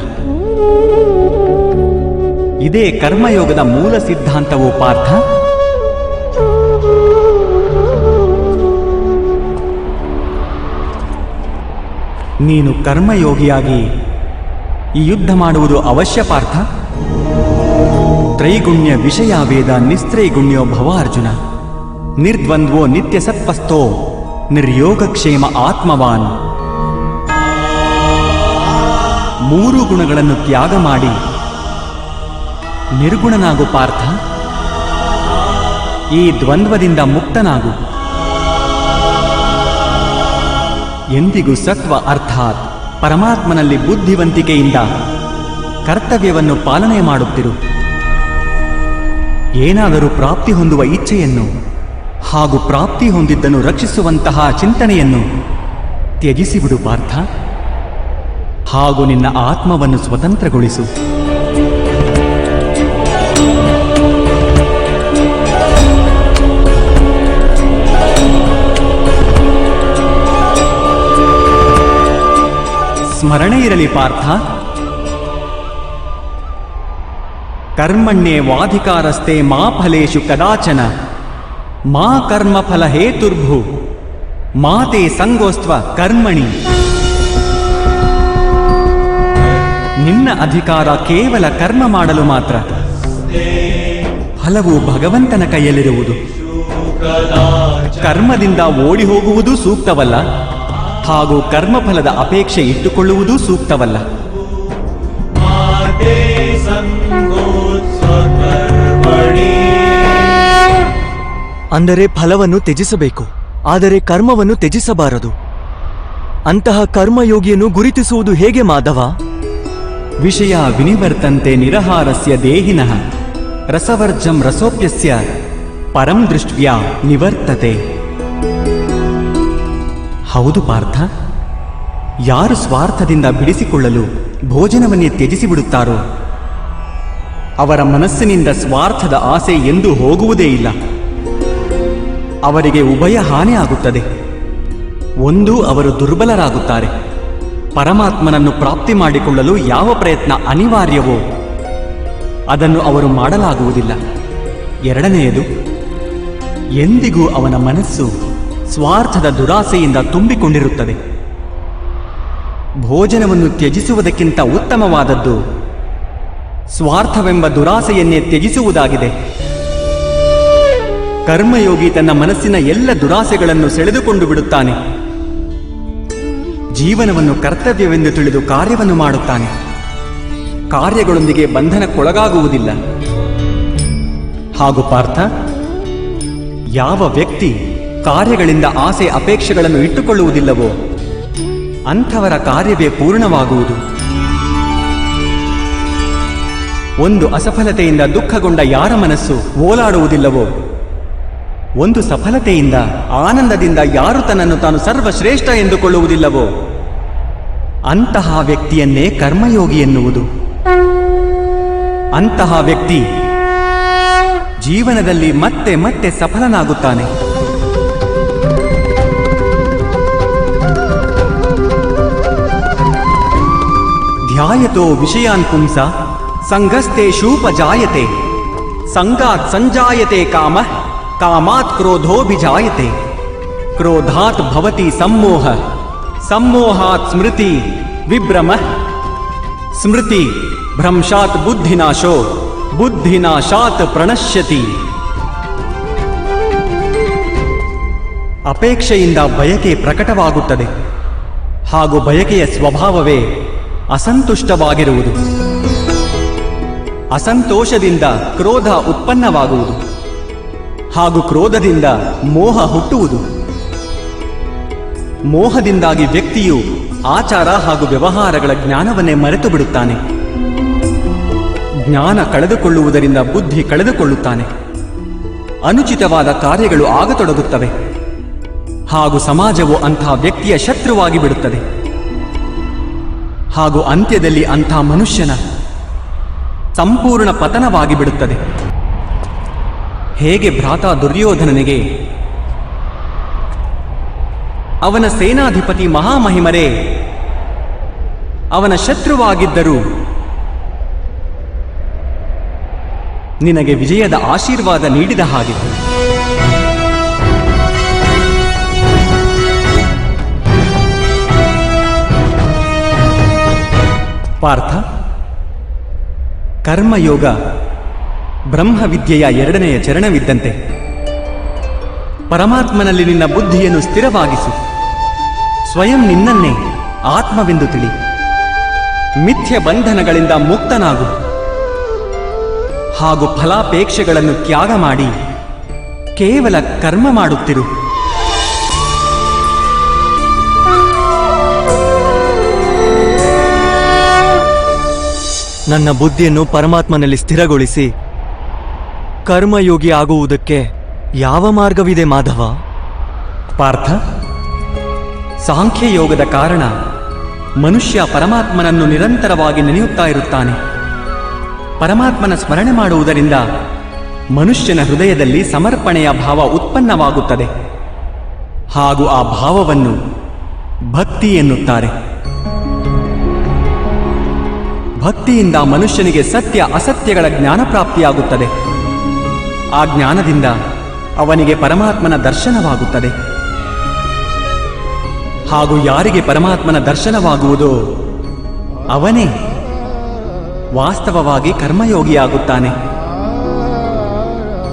S1: ಇದೇ ಕರ್ಮಯೋಗದ ಮೂಲ ಸಿದ್ಧಾಂತವೋ ಪಾರ್ಥ. ನೀನು ಕರ್ಮಯೋಗಿಯಾಗಿ ಈ ಯುದ್ಧ ಮಾಡುವುದು ಅವಶ್ಯ ಪಾರ್ಥ. ತ್ರೈಗುಣ್ಯ ವಿಷಯ ವೇದ ನಿಸ್ತ್ರೈಗುಣ್ಯೋ ಭವ ಅರ್ಜುನ. ನಿರ್ದ್ವಂದ್ವೋ ನಿತ್ಯ ಸತ್ಪಸ್ಥೋ ನಿರ್ಯೋಗಕ್ಷೇಮ ಆತ್ಮವಾನ್. ಮೂರು ಗುಣಗಳನ್ನು ತ್ಯಾಗ ಮಾಡಿ ನಿರ್ಗುಣನಾಗು ಪಾರ್ಥ. ಈ ದ್ವಂದ್ವದಿಂದ ಮುಕ್ತನಾಗು. ಎಂದಿಗೂ ಸತ್ವ ಅರ್ಥಾತ್ ಪರಮಾತ್ಮನಲ್ಲಿ ಬುದ್ಧಿವಂತಿಕೆಯಿಂದ ಕರ್ತವ್ಯವನ್ನು ಪಾಲನೆ ಮಾಡುತ್ತಿರು. ಏನಾದರೂ ಪ್ರಾಪ್ತಿ ಹೊಂದುವ ಇಚ್ಛೆಯನ್ನು ಹಾಗೂ ಪ್ರಾಪ್ತಿ ಹೊಂದಿದ್ದನ್ನು ರಕ್ಷಿಸುವಂತಹ ಚಿಂತನೆಯನ್ನು ತ್ಯಜಿಸಿಬಿಡು ಪಾರ್ಥ. ಹಾಗೂ ನಿನ್ನ ಆತ್ಮವನ್ನು ಸ್ವತಂತ್ರಗೊಳಿಸು. ಸ್ಮರಣೆ ಇರಲಿ ಪಾರ್ಥ, ಕರ್ಮಣ್ಯೇವಾಧಿಕಾರಸ್ತೆ ಮಾ ಫಲೇಷು ಕದಾಚನ ಮಾ ಕರ್ಮಫಲ ಹೇತುರ್ಭು ಮಾತೆ ಸಂಗೋಸ್ತ್ವ ಕರ್ಮಣಿ. ನಿನ್ನ ಅಧಿಕಾರ ಕೇವಲ ಕರ್ಮ ಮಾಡಲು ಮಾತ್ರ. ಫಲವು ಭಗವಂತನ ಕೈಯಲ್ಲಿರುವುದು. ಕರ್ಮದಿಂದ ಓಡಿ ಹೋಗುವುದು ಸೂಕ್ತವಲ್ಲ, ಹಾಗೂ ಕರ್ಮಫಲದ ಅಪೇಕ್ಷೆ ಇಟ್ಟುಕೊಳ್ಳುವುದೂ ಸೂಕ್ತವಲ್ಲ.
S2: ಅಂದರೆ ಫಲವನ್ನು ತ್ಯಜಿಸಬೇಕು, ಆದರೆ ಕರ್ಮವನ್ನು ತ್ಯಜಿಸಬಾರದು. ಅಂತಹ ಕರ್ಮಯೋಗಿಯನ್ನು ಗುರುತಿಸುವುದು ಹೇಗೆ ಮಾಧವ?
S1: ವಿಷಯ ವಿನಿವರ್ತಂತೆ ನಿರಹಾರಸ್ಯ ದೇಹಿನಃ ರಸವರ್ಜಂ ರಸೋಪ್ಯಸ್ಯ ಪರಂ ದೃಷ್ಟ್ಯಾ ನಿವರ್ತತೆ. ಹೌದು ಪಾರ್ಥ, ಯಾರು ಸ್ವಾರ್ಥದಿಂದ ಬಿಡಿಸಿಕೊಳ್ಳಲು ಭೋಜನವನ್ನೇ ತ್ಯಜಿಸಿಬಿಡುತ್ತಾರೋ ಅವರ ಮನಸ್ಸಿನಿಂದ ಸ್ವಾರ್ಥದ ಆಸೆ ಎಂದೂ ಹೋಗುವುದೇ ಇಲ್ಲ. ಅವರಿಗೆ ಉಭಯ ಹಾನಿ ಆಗುತ್ತದೆ. ಒಂದು, ಅವರು ದುರ್ಬಲರಾಗುತ್ತಾರೆ. ಪರಮಾತ್ಮನನ್ನು ಪ್ರಾಪ್ತಿ ಮಾಡಿಕೊಳ್ಳಲು ಯಾವ ಪ್ರಯತ್ನ ಅನಿವಾರ್ಯವೋ ಅದನ್ನು ಅವರು ಮಾಡಲಾಗುವುದಿಲ್ಲ. ಎರಡನೆಯದು, ಎಂದಿಗೂ ಅವನ ಮನಸ್ಸು ಸ್ವಾರ್ಥದ ದುರಾಸೆಯಿಂದ ತುಂಬಿಕೊಂಡಿರುತ್ತದೆ. ಭೋಜನವನ್ನು ತ್ಯಜಿಸುವುದಕ್ಕಿಂತ ಉತ್ತಮವಾದದ್ದು ಸ್ವಾರ್ಥವೆಂಬ ದುರಾಸೆಯನ್ನೇ ತ್ಯಜಿಸುವುದಾಗಿದೆ. ಕರ್ಮಯೋಗಿ ತನ್ನ ಮನಸ್ಸಿನ ಎಲ್ಲ ದುರಾಸೆಗಳನ್ನು ಸೆಳೆದುಕೊಂಡು ಬಿಡುತ್ತಾನೆ. ಜೀವನವನ್ನು ಕರ್ತವ್ಯವೆಂದು ತಿಳಿದು ಕಾರ್ಯವನ್ನು ಮಾಡುತ್ತಾನೆ. ಕಾರ್ಯಗಳೊಂದಿಗೆ ಬಂಧನಕ್ಕೊಳಗಾಗುವುದಿಲ್ಲ. ಹಾಗೂ ಪಾರ್ಥ, ಯಾವ ವ್ಯಕ್ತಿ ಕಾರ್ಯಗಳಿಂದ ಆಸೆ ಅಪೇಕ್ಷೆಗಳನ್ನು ಇಟ್ಟುಕೊಳ್ಳುವುದಿಲ್ಲವೋ ಅಂಥವರ ಕಾರ್ಯವೇ ಪೂರ್ಣವಾಗುವುದು. ಒಂದು ಅಸಫಲತೆಯಿಂದ ದುಃಖಗೊಂಡ ಯಾರ ಮನಸ್ಸು ಓಲಾಡುವುದಿಲ್ಲವೋ, ಒಂದು ಸಫಲತೆಯಿಂದ ಆನಂದದಿಂದ ಯಾರು ತನ್ನನ್ನು ತಾನು ಸರ್ವಶ್ರೇಷ್ಠ ಎಂದುಕೊಳ್ಳುವುದಿಲ್ಲವೋ ಅಂತಹ ವ್ಯಕ್ತಿಯನ್ನೇ ಕರ್ಮಯೋಗಿ ಎನ್ನುವುದು. ಅಂತಹ ವ್ಯಕ್ತಿ ಜೀವನದಲ್ಲಿ ಮತ್ತೆ ಮತ್ತೆ ಸಫಲನಾಗುತ್ತಾನೆ. ಧ್ಯಾಯತೋ ವಿಷಯಾನ್ ಪುಂಸ ಸಂಘಸ್ಥೇಷೂಪಜಾಯತೆ ಸಂಗಾತ್ ಸಂಜಾಯತೆ ಕಾಮ ಕಾಮಾತ್ ಕ್ರೋಧೋಭಿಜಾಯತೆ. ಕ್ರೋಧಾತ್ ಭವತಿ ಸಮ್ಮೋಹ, ಸಮ್ಮೋಹಾತ್ ಸ್ಮೃತಿ ವಿಭ್ರಮ, ಸ್ಮೃತಿ ಭ್ರಂಶಾತ್ ಬುದ್ಧಿನಾಶೋ, ಬುದ್ಧಿನಾಶಾತ್ ಪ್ರಣಶ್ಯತಿ. ಅಪೇಕ್ಷೆಯಿಂದ ಬಯಕೆ ಪ್ರಕಟವಾಗುತ್ತದೆ, ಹಾಗೂ ಬಯಕೆಯ ಸ್ವಭಾವವೇ ಅಸಂತುಷ್ಟವಾಗಿರುವುದು. ಅಸಂತೋಷದಿಂದ ಕ್ರೋಧ ಉತ್ಪನ್ನವಾಗುವುದು, ಹಾಗೂ ಕ್ರೋಧದಿಂದ ಮೋಹ ಹುಟ್ಟುವುದು. ಮೋಹದಿಂದಾಗಿ ವ್ಯಕ್ತಿಯು ಆಚಾರ ಹಾಗೂ ವ್ಯವಹಾರಗಳ ಜ್ಞಾನವನ್ನೇ ಮರೆತು ಬಿಡುತ್ತಾನೆ. ಜ್ಞಾನ ಕಳೆದುಕೊಳ್ಳುವುದರಿಂದ ಬುದ್ಧಿ ಕಳೆದುಕೊಳ್ಳುತ್ತಾನೆ. ಅನುಚಿತವಾದ ಕಾರ್ಯಗಳು ಆಗತೊಡಗುತ್ತವೆ, ಹಾಗೂ ಸಮಾಜವು ಅಂಥ ವ್ಯಕ್ತಿಯ ಶತ್ರುವಾಗಿ ಬಿಡುತ್ತದೆ. ಹಾಗೂ ಅಂತ್ಯದಲ್ಲಿ ಅಂಥ ಮನುಷ್ಯನ ಸಂಪೂರ್ಣ ಪತನವಾಗಿ ಬಿಡುತ್ತದೆ. ಹೇಗೆ ಭ್ರಾತ ದುರ್ಯೋಧನನಿಗೆ ಅವನ ಸೇನಾಧಿಪತಿ ಮಹಾಮಹಿಮರೇ ಅವನ ಶತ್ರುವಾಗಿದ್ದರೂ ನಿನಗೆ ವಿಜಯದ ಆಶೀರ್ವಾದ ನೀಡಿದ ಹಾಗಿತ್ತು. ಪಾರ್ಥ, ಕರ್ಮಯೋಗ ಬ್ರಹ್ಮವಿದ್ಯೆಯ ಎರಡನೆಯ ಚರಣವಿದ್ದಂತೆ. ಪರಮಾತ್ಮನಲ್ಲಿ ನಿನ್ನ ಬುದ್ಧಿಯನ್ನು ಸ್ಥಿರವಾಗಿಸು. ಸ್ವಯಂ ನಿನ್ನನ್ನೇ ಆತ್ಮವೆಂದು ತಿಳಿ. ಮಿಥ್ಯ ಬಂಧನಗಳಿಂದ ಮುಕ್ತನಾಗು, ಹಾಗೂ ಫಲಾಪೇಕ್ಷೆಗಳನ್ನು ತ್ಯಾಗ ಮಾಡಿ ಕೇವಲ ಕರ್ಮ ಮಾಡುತ್ತಿರು.
S2: ನನ್ನ ಬುದ್ಧಿಯನ್ನು ಪರಮಾತ್ಮನಲ್ಲಿ ಸ್ಥಿರಗೊಳಿಸಿ ಕರ್ಮಯೋಗಿ ಆಗುವುದಕ್ಕೆ ಯಾವ ಮಾರ್ಗವಿದೆ ಮಾಧವ?
S1: ಪಾರ್ಥ, ಸಾಂಖ್ಯಯೋಗದ ಕಾರಣ ಮನುಷ್ಯ ಪರಮಾತ್ಮನನ್ನು ನಿರಂತರವಾಗಿ ನೆನೆಯುತ್ತಾ ಇರುತ್ತಾನೆ. ಪರಮಾತ್ಮನ ಸ್ಮರಣೆ ಮಾಡುವುದರಿಂದ ಮನುಷ್ಯನ ಹೃದಯದಲ್ಲಿ ಸಮರ್ಪಣೆಯ ಭಾವ ಉತ್ಪನ್ನವಾಗುತ್ತದೆ, ಹಾಗೂ ಆ ಭಾವವನ್ನು ಭಕ್ತಿ ಎನ್ನುತ್ತಾರೆ. ಭಕ್ತಿಯಿಂದ ಮನುಷ್ಯನಿಗೆ ಸತ್ಯ ಅಸತ್ಯಗಳ ಜ್ಞಾನ ಪ್ರಾಪ್ತಿಯಾಗುತ್ತದೆ. ಆ ಜ್ಞಾನದಿಂದ ಅವನಿಗೆ ಪರಮಾತ್ಮನ ದರ್ಶನವಾಗುತ್ತದೆ. ಹಾಗೂ ಯಾರಿಗೆ ಪರಮಾತ್ಮನ ದರ್ಶನವಾಗುವುದೋ ಅವನೇ ವಾಸ್ತವವಾಗಿ ಕರ್ಮಯೋಗಿಯಾಗುತ್ತಾನೆ,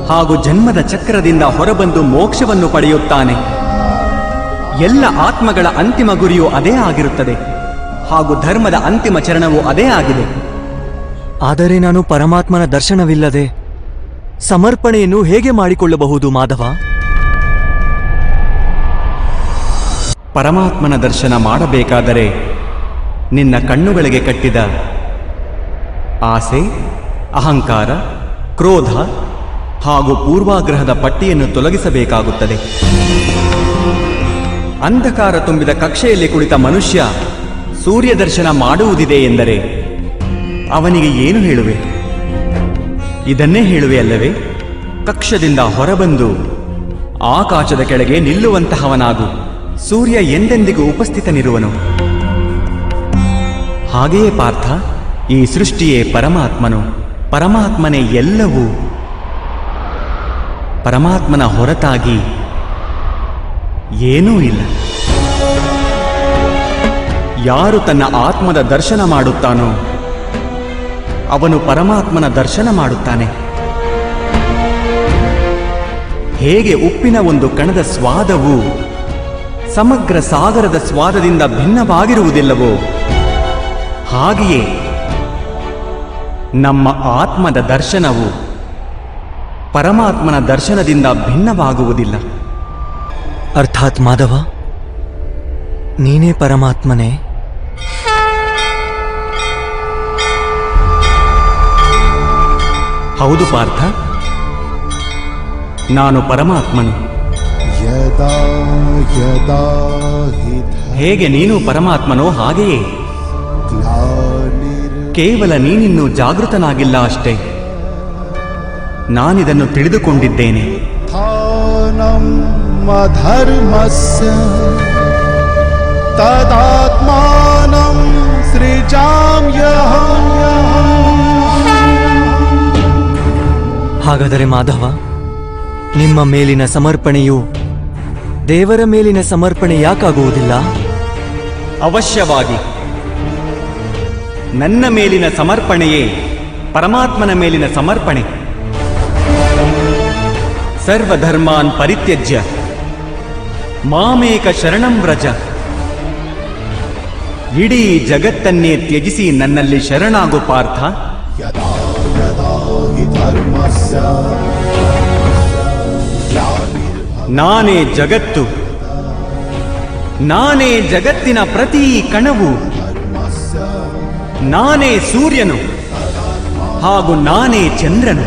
S1: ಹಾಗೂ ಜನ್ಮದ ಚಕ್ರದಿಂದ ಹೊರಬಂದು ಮೋಕ್ಷವನ್ನು ಪಡೆಯುತ್ತಾನೆ. ಎಲ್ಲ ಆತ್ಮಗಳ ಅಂತಿಮ ಗುರಿಯೂ ಅದೇ ಆಗಿರುತ್ತದೆ, ಹಾಗೂ ಧರ್ಮದ ಅಂತಿಮ ಚರಣವೂ ಅದೇ ಆಗಿದೆ.
S2: ಆದರೆ ನಾನು ಪರಮಾತ್ಮನ ದರ್ಶನವಿಲ್ಲದೆ ಸಮರ್ಪಣೆಯನ್ನು ಹೇಗೆ ಮಾಡಿಕೊಳ್ಳಬಹುದು ಮಾಧವ?
S1: ಪರಮಾತ್ಮನ ದರ್ಶನ ಮಾಡಬೇಕಾದರೆ ನಿನ್ನ ಕಣ್ಣುಗಳಿಗೆ ಕಟ್ಟಿದ ಆಸೆ, ಅಹಂಕಾರ, ಕ್ರೋಧ ಹಾಗೂ ಪೂರ್ವಾಗ್ರಹದ ಪಟ್ಟಿಯನ್ನು ತೊಲಗಿಸಬೇಕಾಗುತ್ತದೆ. ಅಂಧಕಾರ ತುಂಬಿದ ಕಕ್ಷೆಯಲ್ಲಿ ಕುಳಿತ ಮನುಷ್ಯ ಸೂರ್ಯ ದರ್ಶನ ಮಾಡುವುದಿದೆ ಎಂದರೆ ಅವನಿಗೆ ಏನು ಹೇಳುವೆ? ಇದನ್ನೇ ಹೇಳುವೆ ಅಲ್ಲವೇ? ಕಕ್ಷದಿಂದ ಹೊರಬಂದು ಆಕಾಶದ ಕೆಳಗೆ ನಿಲ್ಲುವಂತಹವನಾಗು, ಸೂರ್ಯ ಎಂದೆಂದಿಗೂ ಉಪಸ್ಥಿತನಿರುವನು. ಹಾಗೆಯೇ ಪಾರ್ಥ, ಈ ಸೃಷ್ಟಿಯೇ ಪರಮಾತ್ಮನು, ಪರಮಾತ್ಮನೇ ಎಲ್ಲವೂ. ಪರಮಾತ್ಮನ ಹೊರತಾಗಿ ಏನೂ ಇಲ್ಲ. ಯಾರು ತನ್ನ ಆತ್ಮದ ದರ್ಶನ ಮಾಡುತ್ತಾನೋ ಅವನು ಪರಮಾತ್ಮನ ದರ್ಶನ ಮಾಡುತ್ತಾನೆ. ಹೇಗೆ ಉಪ್ಪಿನ ಒಂದು ಕಣದ ಸ್ವಾದವು ಸಮಗ್ರ ಸಾಗರದ ಸ್ವಾದದಿಂದ ಭಿನ್ನವಾಗಿರುವುದಿಲ್ಲವೋ, ಹಾಗೆಯೇ ನಮ್ಮ ಆತ್ಮದ ದರ್ಶನವು ಪರಮಾತ್ಮನ ದರ್ಶನದಿಂದ ಭಿನ್ನವಾಗುವುದಿಲ್ಲ.
S2: ಅರ್ಥಾತ್ ಮಾಧವ, ನೀನೇ ಪರಮಾತ್ಮನೇ?
S1: ಹೌದು ಪಾರ್ಥ, ನಾನು ಪರಮಾತ್ಮನು. ಹೇಗೆ ನೀನು ಪರಮಾತ್ಮನೋ ಹಾಗೆಯೇ ಕೇವಲ ನೀನಿನ್ನೂ ಜಾಗೃತನಾಗಿಲ್ಲ ಅಷ್ಟೇ. ನಾನಿದನ್ನು ತಿಳಿದುಕೊಂಡಿದ್ದೇನೆ.
S3: ಧರ್ಮಸ್ಯ ತದಾತ್ಮಾನಂ ಸೃಜಾಮ್ಯಹಂ.
S2: ಹಾಗಾದರೆ ಮಾಧವ, ನಿಮ್ಮ ಮೇಲಿನ ಸಮರ್ಪಣೆಯು ದೇವರ ಮೇಲಿನ ಸಮರ್ಪಣೆ ಯಾಕಾಗುವುದಿಲ್ಲ?
S1: ಅವಶ್ಯವಾಗಿ. ನನ್ನ ಮೇಲಿನ ಸಮರ್ಪಣೆಯೇ ಪರಮಾತ್ಮನ ಮೇಲಿನ ಸಮರ್ಪಣೆ. ಸರ್ವಧರ್ಮಾನ್ ಪರಿತ್ಯಜ್ಯ ಮಾಮೇಕ ಶರಣಂ ವ್ರಜ. ಇಡೀ ಜಗತ್ತನ್ನೇ ತ್ಯಜಿಸಿ ನನ್ನಲ್ಲಿ ಶರಣಾಗು ಪಾರ್ಥ.
S3: ಯದಾ ಯದಾ ಹಿ ಧರ್ಮಸ್ಯ
S1: ನಾನೇ ಜಗತ್ತು, ನಾನೇ ಜಗತ್ತಿನ ಪ್ರತಿ ಕಣವು, ನಾನೇ ಸೂರ್ಯನು ಹಾಗೂ ನಾನೇ ಚಂದ್ರನು,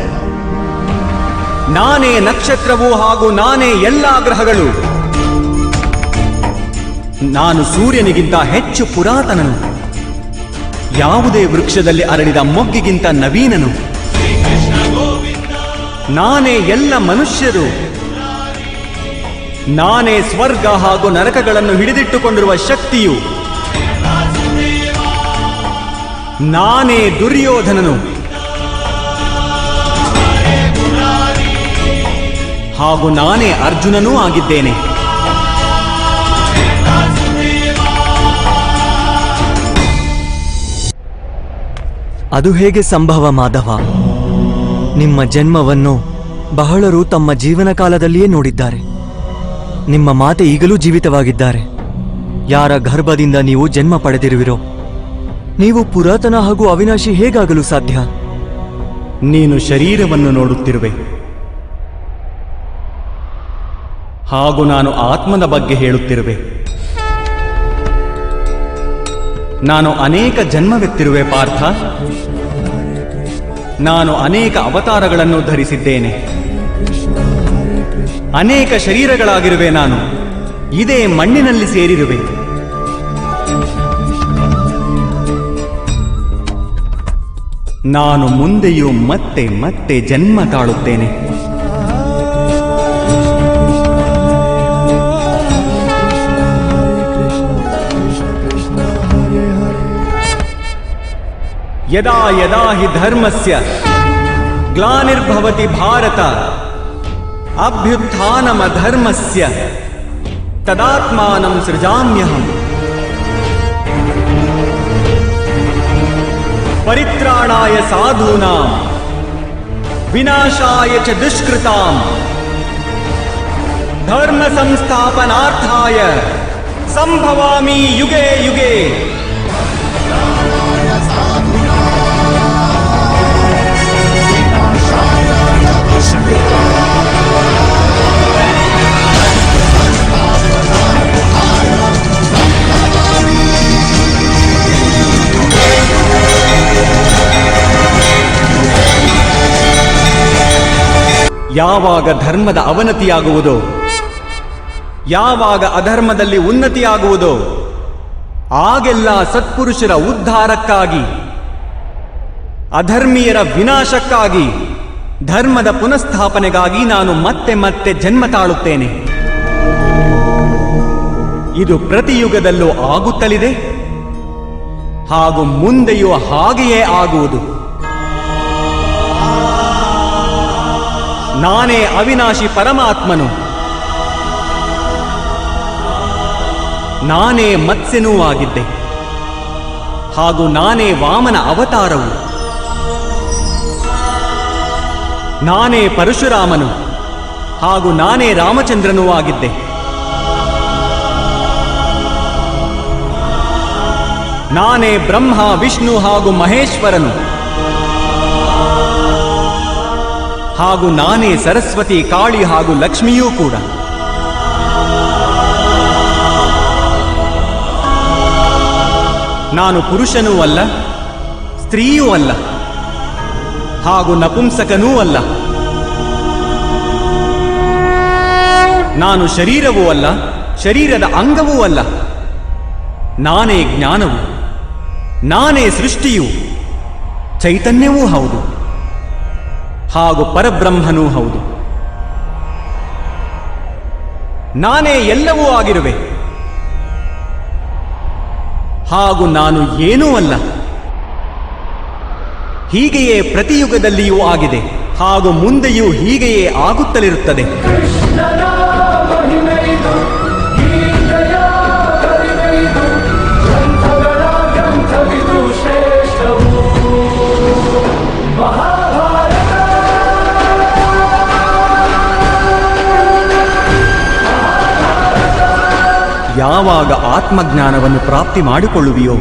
S1: ನಾನೇ ನಕ್ಷತ್ರವು ಹಾಗೂ ನಾನೇ ಎಲ್ಲಾ ಗ್ರಹಗಳು. ನಾನು ಸೂರ್ಯನಿಗಿಂತ ಹೆಚ್ಚು ಪುರಾತನನು, ಯಾವುದೇ ವೃಕ್ಷದಲ್ಲಿ ಅರಳಿದ ಮೊಗ್ಗಿಗಿಂತ ನವೀನನು. ನಾನೇ ಎಲ್ಲ ಮನುಷ್ಯರು, ನಾನೇ ಸ್ವರ್ಗ ಹಾಗೂ ನರಕಗಳನ್ನು ಹಿಡಿದಿಟ್ಟುಕೊಂಡಿರುವ ಶಕ್ತಿಯು, ನಾನೇ ದುರ್ಯೋಧನನು ಹಾಗೂ ನಾನೇ ಅರ್ಜುನನೂ ಆಗಿದ್ದೇನೆ.
S2: ಅದು ಹೇಗೆ ಸಂಭವ ಮಾಧವ? ನಿಮ್ಮ ಜನ್ಮವನ್ನು ಬಹಳರು ತಮ್ಮ ಜೀವನ ಕಾಲದಲ್ಲಿಯೇ ನೋಡಿದ್ದಾರೆ. ನಿಮ್ಮ ಮಾತೆ ಈಗಲೂ ಜೀವಿತವಾಗಿದ್ದಾರೆ. ಯಾರ ಗರ್ಭದಿಂದ ನೀವು ಜನ್ಮ ಪಡೆದಿರುವಿರೋ, ನೀವು ಪುರಾತನ ಹಾಗೂ ಅವಿನಾಶಿ ಹೇಗಾಗಲು ಸಾಧ್ಯ?
S1: ನೀನು ಶರೀರವನ್ನು ನೋಡುತ್ತಿರುವೆ, ಹಾಗೂ ನಾನು ಆತ್ಮದ ಬಗ್ಗೆ ಹೇಳುತ್ತಿರುವೆ. ನಾನು ಅನೇಕ ಜನ್ಮವೆತ್ತಿರುವೆ ಪಾರ್ಥ. ನಾನು ಅನೇಕ ಅವತಾರಗಳನ್ನು ಧರಿಸಿದ್ದೇನೆ, ಅನೇಕ ಶರೀರಗಳಾಗಿರುವೆ. ನಾನು ಇದೇ ಮಣ್ಣಿನಲ್ಲಿ ಸೇರಿರುವೆ. ನಾನು ಮುಂದೆಯೂ ಮತ್ತೆ ಮತ್ತೆ ಜನ್ಮ ತಾಳುತ್ತೇನೆ. ಯದಾ ಯದಾ ಹಿ ಧರ್ಮಸ್ಯ ಗ್ಲಾನಿರ್ಭವತಿ ಭಾರತ ಅಭ್ಯುತ್ಥಾನಮಧರ್ಮಸ್ಯ ತದಾತ್ಮಾನಂ ಸೃಜಾಮ್ಯಹಂ. ಪರಿತ್ರಾಣಾಯ ಸಾಧೂನಾಂ ವಿನಾಶಾಯ ಚ ದುಷ್ಕೃತಾಂ ಧರ್ಮ ಸಂಸ್ಥಾಪನಾರ್ಥಾಯ ಸಂಭವಾಮಿ ಯುಗೆ ಯುಗೆ. ಯಾವಾಗ ಧರ್ಮದ ಅವನತಿಯಾಗುವುದೋ, ಯಾವಾಗ ಅಧರ್ಮದಲ್ಲಿ ಉನ್ನತಿಯಾಗುವುದೋ, ಆಗೆಲ್ಲ ಸತ್ಪುರುಷರ ಉದ್ಧಾರಕ್ಕಾಗಿ, ಅಧರ್ಮೀಯರ ವಿನಾಶಕ್ಕಾಗಿ, ಧರ್ಮದ ಪುನಃಸ್ಥಾಪನೆಗಾಗಿ ನಾನು ಮತ್ತೆ ಮತ್ತೆ ಜನ್ಮ ತಾಳುತ್ತೇನೆ. ಇದು ಪ್ರತಿ ಯುಗದಲ್ಲೂ ಆಗುತ್ತಲಿದೆ ಹಾಗೂ ಮುಂದೆಯೂ ಹಾಗೆಯೇ ಆಗುವುದು. ನಾನೇ ಅವಿನಾಶಿ ಪರಮಾತ್ಮನು, ನಾನೇ ಮತ್ಸ್ಯನೂ ಆಗಿದ್ದೆ ಹಾಗೂ ನಾನೇ ವಾಮನ ಅವತಾರವು. ನಾನೇ ಪರಶುರಾಮನು ಹಾಗೂ ನಾನೇ ರಾಮಚಂದ್ರನೂ ಆಗಿದ್ದೆ. ನಾನೇ ಬ್ರಹ್ಮ, ವಿಷ್ಣು ಹಾಗೂ ಮಹೇಶ್ವರನು ಹಾಗೂ ನಾನೇ ಸರಸ್ವತಿ, ಕಾಳಿ ಹಾಗೂ ಲಕ್ಷ್ಮಿಯೂ ಕೂಡ. ನಾನು ಪುರುಷನೂ ಅಲ್ಲ, ಸ್ತ್ರೀಯೂ ಅಲ್ಲ ಹಾಗೂ ನಪುಂಸಕನೂ ಅಲ್ಲ. ನಾನು ಶರೀರವೂ ಅಲ್ಲ, ಶರೀರದ ಅಂಗವೂ ಅಲ್ಲ. ನಾನೇ ಜ್ಞಾನವು, ನಾನೇ ಸೃಷ್ಟಿಯು, ಚೈತನ್ಯವೂ ಹೌದು ಹಾಗೂ ಪರಬ್ರಹ್ಮನೂ ಹೌದು. ನಾನೇ ಎಲ್ಲವೂ ಆಗಿರುವೆ ಹಾಗೂ ನಾನು ಏನೂ ಅಲ್ಲ. ಹೀಗೆಯೇ ಪ್ರತಿಯುಗದಲ್ಲಿಯೂ ಆಗಿದೆ ಹಾಗೂ ಮುಂದೆಯೂ ಹೀಗೆಯೇ ಆಗುತ್ತಲಿರುತ್ತದೆ.
S4: ಕೃಷ್ಣನ ಮಹಿಮೆಯಿದು
S1: ಯಾವಾಗ ಆತ್ಮಜ್ಞಾನವನ್ನು ಪ್ರಾಪ್ತಿ ಮಾಡಿಕೊಳ್ಳುವಿಯೋ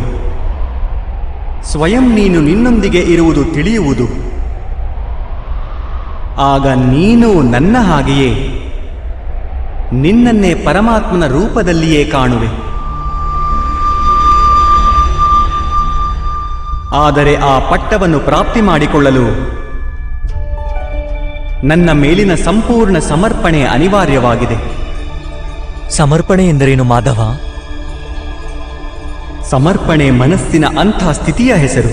S1: ಸ್ವಯಂ ನೀನು ನಿನ್ನೊಂದಿಗೆ ಇರುವುದು ತಿಳಿಯುವುದು. ಆಗ ನೀನು ನನ್ನ ಹಾಗೆಯೇ ನಿನ್ನನ್ನೇ ಪರಮಾತ್ಮನ ರೂಪದಲ್ಲಿಯೇ ಕಾಣುವೆ. ಆದರೆ ಆ ಪಟ್ಟವನ್ನು ಪ್ರಾಪ್ತಿ ಮಾಡಿಕೊಳ್ಳಲು ನನ್ನ ಮೇಲಿನ ಸಂಪೂರ್ಣ ಸಮರ್ಪಣೆ ಅನಿವಾರ್ಯವಾಗಿದೆ.
S2: ಸಮರ್ಪಣೆ ಎಂದರೇನು ಮಾಧವ?
S1: ಸಮರ್ಪಣೆ ಮನಸ್ಸಿನ ಅಂಥ ಸ್ಥಿತಿಯ ಹೆಸರು.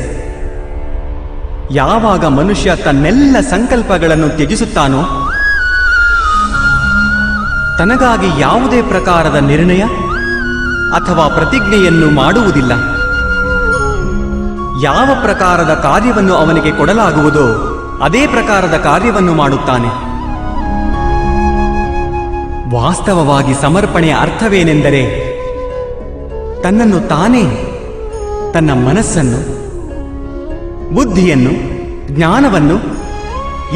S1: ಯಾವಾಗ ಮನುಷ್ಯ ತನ್ನೆಲ್ಲ ಸಂಕಲ್ಪಗಳನ್ನು ತ್ಯಜಿಸುತ್ತಾನೋ, ತನಗಾಗಿ ಯಾವುದೇ ಪ್ರಕಾರದ ನಿರ್ಣಯ ಅಥವಾ ಪ್ರತಿಜ್ಞೆಯನ್ನು ಮಾಡುವುದಿಲ್ಲ, ಯಾವ ಪ್ರಕಾರದ ಕಾರ್ಯವನ್ನು ಅವನಿಗೆ ಕೊಡಲಾಗುವುದೋ ಅದೇ ಪ್ರಕಾರದ ಕಾರ್ಯವನ್ನು ಮಾಡುತ್ತಾನೆ. ವಾಸ್ತವವಾಗಿ ಸಮರ್ಪಣೆಯ ಅರ್ಥವೇನೆಂದರೆ ತನ್ನನ್ನು ತಾನೇ, ತನ್ನ ಮನಸ್ಸನ್ನು, ಬುದ್ಧಿಯನ್ನು, ಜ್ಞಾನವನ್ನು,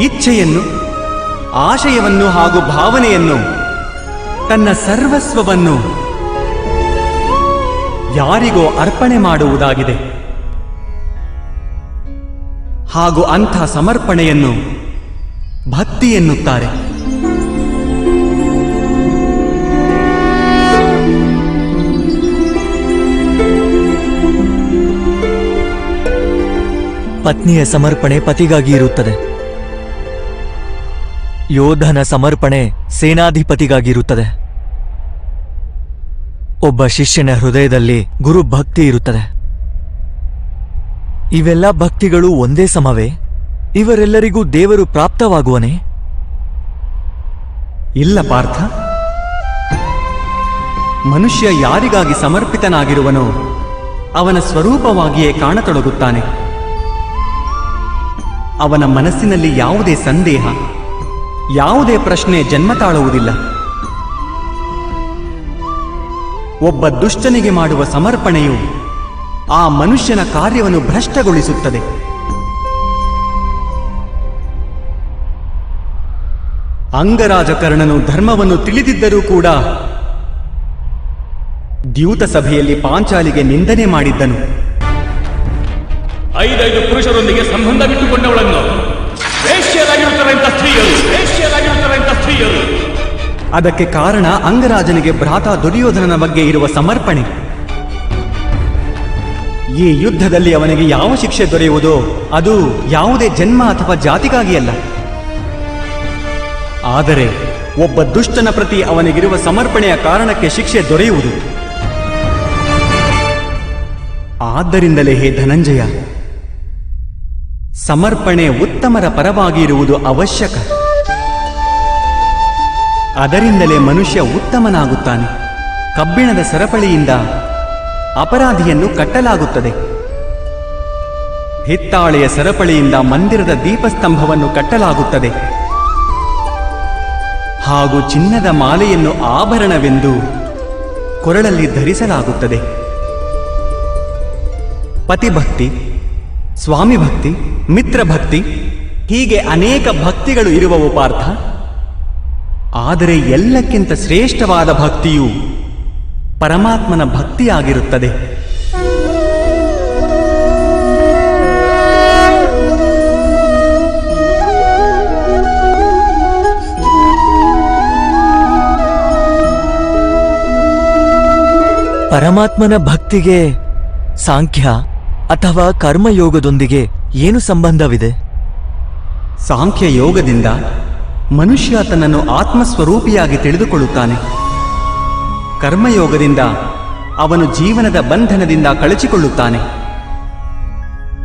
S1: ಇಚ್ಛೆಯನ್ನು, ಆಶಯವನ್ನು ಹಾಗೂ ಭಾವನೆಯನ್ನು, ತನ್ನ ಸರ್ವಸ್ವವನ್ನು ಯಾರಿಗೋ ಅರ್ಪಣೆ ಮಾಡುವುದಾಗಿದೆ. ಹಾಗೂ ಅಂಥ ಸಮರ್ಪಣೆಯನ್ನು ಭಕ್ತಿ ಎನ್ನುತ್ತಾರೆ.
S2: ಪತ್ನಿಯ ಸಮರ್ಪಣೆ ಪತಿಗಾಗಿ ಇರುತ್ತದೆ. ಯೋಧನ ಸಮರ್ಪಣೆ ಸೇನಾಧಿಪತಿಗಾಗಿರುತ್ತದೆ. ಒಬ್ಬ ಶಿಷ್ಯನ ಹೃದಯದಲ್ಲಿ ಗುರು ಭಕ್ತಿ ಇರುತ್ತದೆ. ಇವೆಲ್ಲ ಭಕ್ತಿಗಳು ಒಂದೇ ಸಮವೇ? ಇವರೆಲ್ಲರಿಗೂ ದೇವರು ಪ್ರಾಪ್ತವಾಗುವನೇ?
S1: ಇಲ್ಲ ಪಾರ್ಥ. ಮನುಷ್ಯ ಯಾರಿಗಾಗಿ ಸಮರ್ಪಿತನಾಗಿರುವನೋ ಅವನ ಸ್ವರೂಪವಾಗಿಯೇ ಕಾಣತೊಡಗುತ್ತಾನೆ. ಅವನ ಮನಸ್ಸಿನಲ್ಲಿ ಯಾವುದೇ ಸಂದೇಹ, ಯಾವುದೇ ಪ್ರಶ್ನೆ ಜನ್ಮ ತಾಳುವುದಿಲ್ಲ. ಒಬ್ಬ ದುಷ್ಟನಿಗೆ ಮಾಡುವ ಸಮರ್ಪಣೆಯು ಆ ಮನುಷ್ಯನ ಕಾರ್ಯವನ್ನು ಭ್ರಷ್ಟಗೊಳಿಸುತ್ತದೆ. ಅಂಗರಾಜಕರ್ಣನು ಧರ್ಮವನ್ನು ತಿಳಿದಿದ್ದರೂ ಕೂಡ ದ್ಯೂತ ಸಭೆಯಲ್ಲಿ ಪಾಂಚಾಲಿಗೆ ನಿಂದನೆ ಮಾಡಿದ್ದನು.
S4: 5 ಪುರುಷರೊಂದಿಗೆ ಸಂಬಂಧವಿಟ್ಟುಕೊಂಡವಳನ್ನು ವೇಶ್ಯರಾಗಿರುತ್ತಾರಂತ ಸ್ತ್ರೀಯರು.
S1: ಅದಕ್ಕೆ ಕಾರಣ ಅಂಗರಾಜನಿಗೆ ಭ್ರಾತ ದುರ್ಯೋಧನನ ಬಗ್ಗೆ ಇರುವ ಸಮರ್ಪಣೆ. ಈ ಯುದ್ಧದಲ್ಲಿ ಅವನಿಗೆ ಯಾವ ಶಿಕ್ಷೆ ದೊರೆಯುವುದೋ ಅದು ಯಾವುದೇ ಜನ್ಮ ಅಥವಾ ಜಾತಿಗಾಗಿಯಲ್ಲ, ಆದರೆ ಒಬ್ಬ ದುಷ್ಟನ ಪ್ರತಿ ಅವನಿಗಿರುವ ಸಮರ್ಪಣೆಯ ಕಾರಣಕ್ಕೆ ಶಿಕ್ಷೆ ದೊರೆಯುವುದು. ಆದ್ದರಿಂದಲೇ ಹೇ ಧನಂಜಯ, ಸಮರ್ಪಣೆ ಉತ್ತಮರ ಪರವಾಗಿ ಇರುವುದು ಅವಶ್ಯಕ. ಅದರಿಂದಲೇ ಮನುಷ್ಯ ಉತ್ತಮನಾಗುತ್ತಾನೆ. ಕಬ್ಬಿಣದ ಸರಪಳಿಯಿಂದ ಅಪರಾಧಿಯನ್ನು ಕಟ್ಟಲಾಗುತ್ತದೆ. ಹಿತ್ತಾಳೆಯ ಸರಪಳಿಯಿಂದ ಮಂದಿರದ ದೀಪಸ್ತಂಭವನ್ನು ಕಟ್ಟಲಾಗುತ್ತದೆ. ಹಾಗೂ ಚಿನ್ನದ ಮಾಲೆಯನ್ನು ಆಭರಣವೆಂದು ಕೊರಳಲ್ಲಿ ಧರಿಸಲಾಗುತ್ತದೆ. ಪತಿಭಕ್ತಿ, ಸ್ವಾಮಿ ಭಕ್ತಿ, ಮಿತ್ರಭಕ್ತಿ, ಹೀಗೆ ಅನೇಕ ಭಕ್ತಿಗಳು ಇರುವವು ಪಾರ್ಥ. ಆದರೆ ಎಲ್ಲಕ್ಕಿಂತ ಶ್ರೇಷ್ಠವಾದ ಭಕ್ತಿಯು ಪರಮಾತ್ಮನ ಭಕ್ತಿಯಾಗಿರುತ್ತದೆ.
S2: ಪರಮಾತ್ಮನ ಭಕ್ತಿಗೆ ಸಾಂಖ್ಯ ಅಥವಾ ಕರ್ಮಯೋಗದೊಂದಿಗೆ ಏನು ಸಂಬಂಧವಿದೆ?
S1: ಸಾಂಖ್ಯ ಯೋಗದಿಂದ ಮನುಷ್ಯ ತನ್ನನ್ನು ಆತ್ಮಸ್ವರೂಪಿಯಾಗಿ ತಿಳಿದುಕೊಳ್ಳುತ್ತಾನೆ. ಕರ್ಮಯೋಗದಿಂದ ಅವನು ಜೀವನದ ಬಂಧನದಿಂದ ಕಳಚಿಕೊಳ್ಳುತ್ತಾನೆ.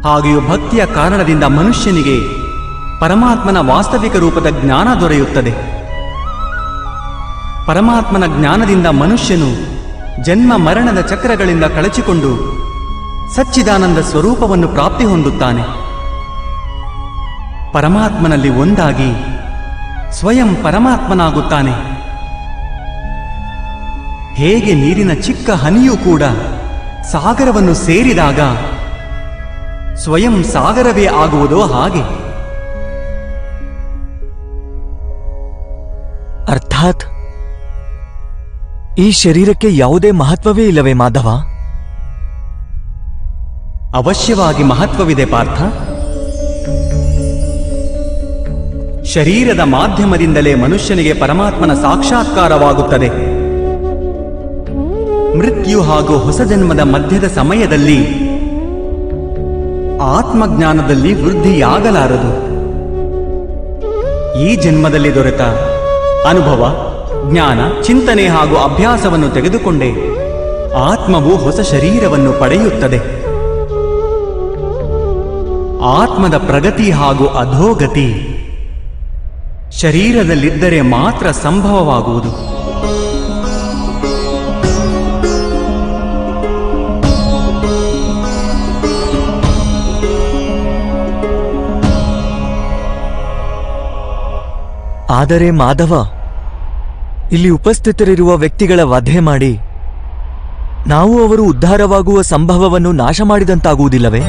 S1: ಹಾಗೆಯೂ ಭಕ್ತಿಯ ಕಾರಣದಿಂದ ಮನುಷ್ಯನಿಗೆ ಪರಮಾತ್ಮನ ವಾಸ್ತವಿಕ ರೂಪದ ಜ್ಞಾನ ದೊರೆಯುತ್ತದೆ. ಪರಮಾತ್ಮನ ಜ್ಞಾನದಿಂದ ಮನುಷ್ಯನು ಜನ್ಮ ಮರಣದ ಚಕ್ರಗಳಿಂದ ಕಳಚಿಕೊಂಡು ಸಚ್ಚಿದಾನಂದ ಸ್ವರೂಪವನ್ನು ಪ್ರಾಪ್ತಿ ಹೊಂದುತ್ತಾನೆ. ಪರಮಾತ್ಮನಲ್ಲಿ ಒಂದಾಗಿ ಸ್ವಯಂ ಪರಮಾತ್ಮನಾಗುತ್ತಾನೆ. ಹೇಗೆ ನೀರಿನ ಚಿಕ್ಕ ಹನಿಯೂ ಕೂಡ ಸಾಗರವನ್ನು ಸೇರಿದಾಗ ಸ್ವಯಂ ಸಾಗರವೇ ಆಗುವುದೋ ಹಾಗೆ.
S2: ಅರ್ಥಾತ್ ಈ ಶರೀರಕ್ಕೆ ಯಾವುದೇ ಮಹತ್ವವೇ ಇಲ್ಲವೇ ಮಾಧವ?
S1: ಅವಶ್ಯವಾಗಿ ಮಹತ್ವವಿದೆ ಪಾರ್ಥ. ಶರೀರದ ಮಾಧ್ಯಮದಿಂದಲೇ ಮನುಷ್ಯನಿಗೆ ಪರಮಾತ್ಮನ ಸಾಕ್ಷಾತ್ಕಾರವಾಗುತ್ತದೆ. ಮೃತ್ಯು ಹಾಗೂ ಹೊಸ ಜನ್ಮದ ಮಧ್ಯದ ಸಮಯದಲ್ಲಿ ಆತ್ಮಜ್ಞಾನದಲ್ಲಿ ವೃದ್ಧಿಯಾಗಲಾರದು. ಈ ಜನ್ಮದಲ್ಲಿ ದೊರೆತ ಅನುಭವ, ಜ್ಞಾನ, ಚಿಂತನೆ ಹಾಗೂ ಅಭ್ಯಾಸವನ್ನು ತೆಗೆದುಕೊಂಡೇ ಆತ್ಮವು ಹೊಸ ಶರೀರವನ್ನು ಪಡೆಯುತ್ತದೆ. ಆತ್ಮದ ಪ್ರಗತಿ ಹಾಗೂ ಅಧೋಗತಿ ಶರೀರದಲ್ಲಿದ್ದರೆ ಮಾತ್ರ ಸಂಭವವಾಗುವುದು.
S2: ಆದರೆ ಮಾಧವ, ಇಲ್ಲಿ ಉಪಸ್ಥಿತರಿರುವ ವ್ಯಕ್ತಿಗಳ ವಧೆ ಮಾಡಿ ನಾವು ಅವರು ಉದ್ಧಾರವಾಗುವ ಸಂಭವವನ್ನು ನಾಶ ಮಾಡಿದಂತಾಗುವುದಿಲ್ಲವೇ?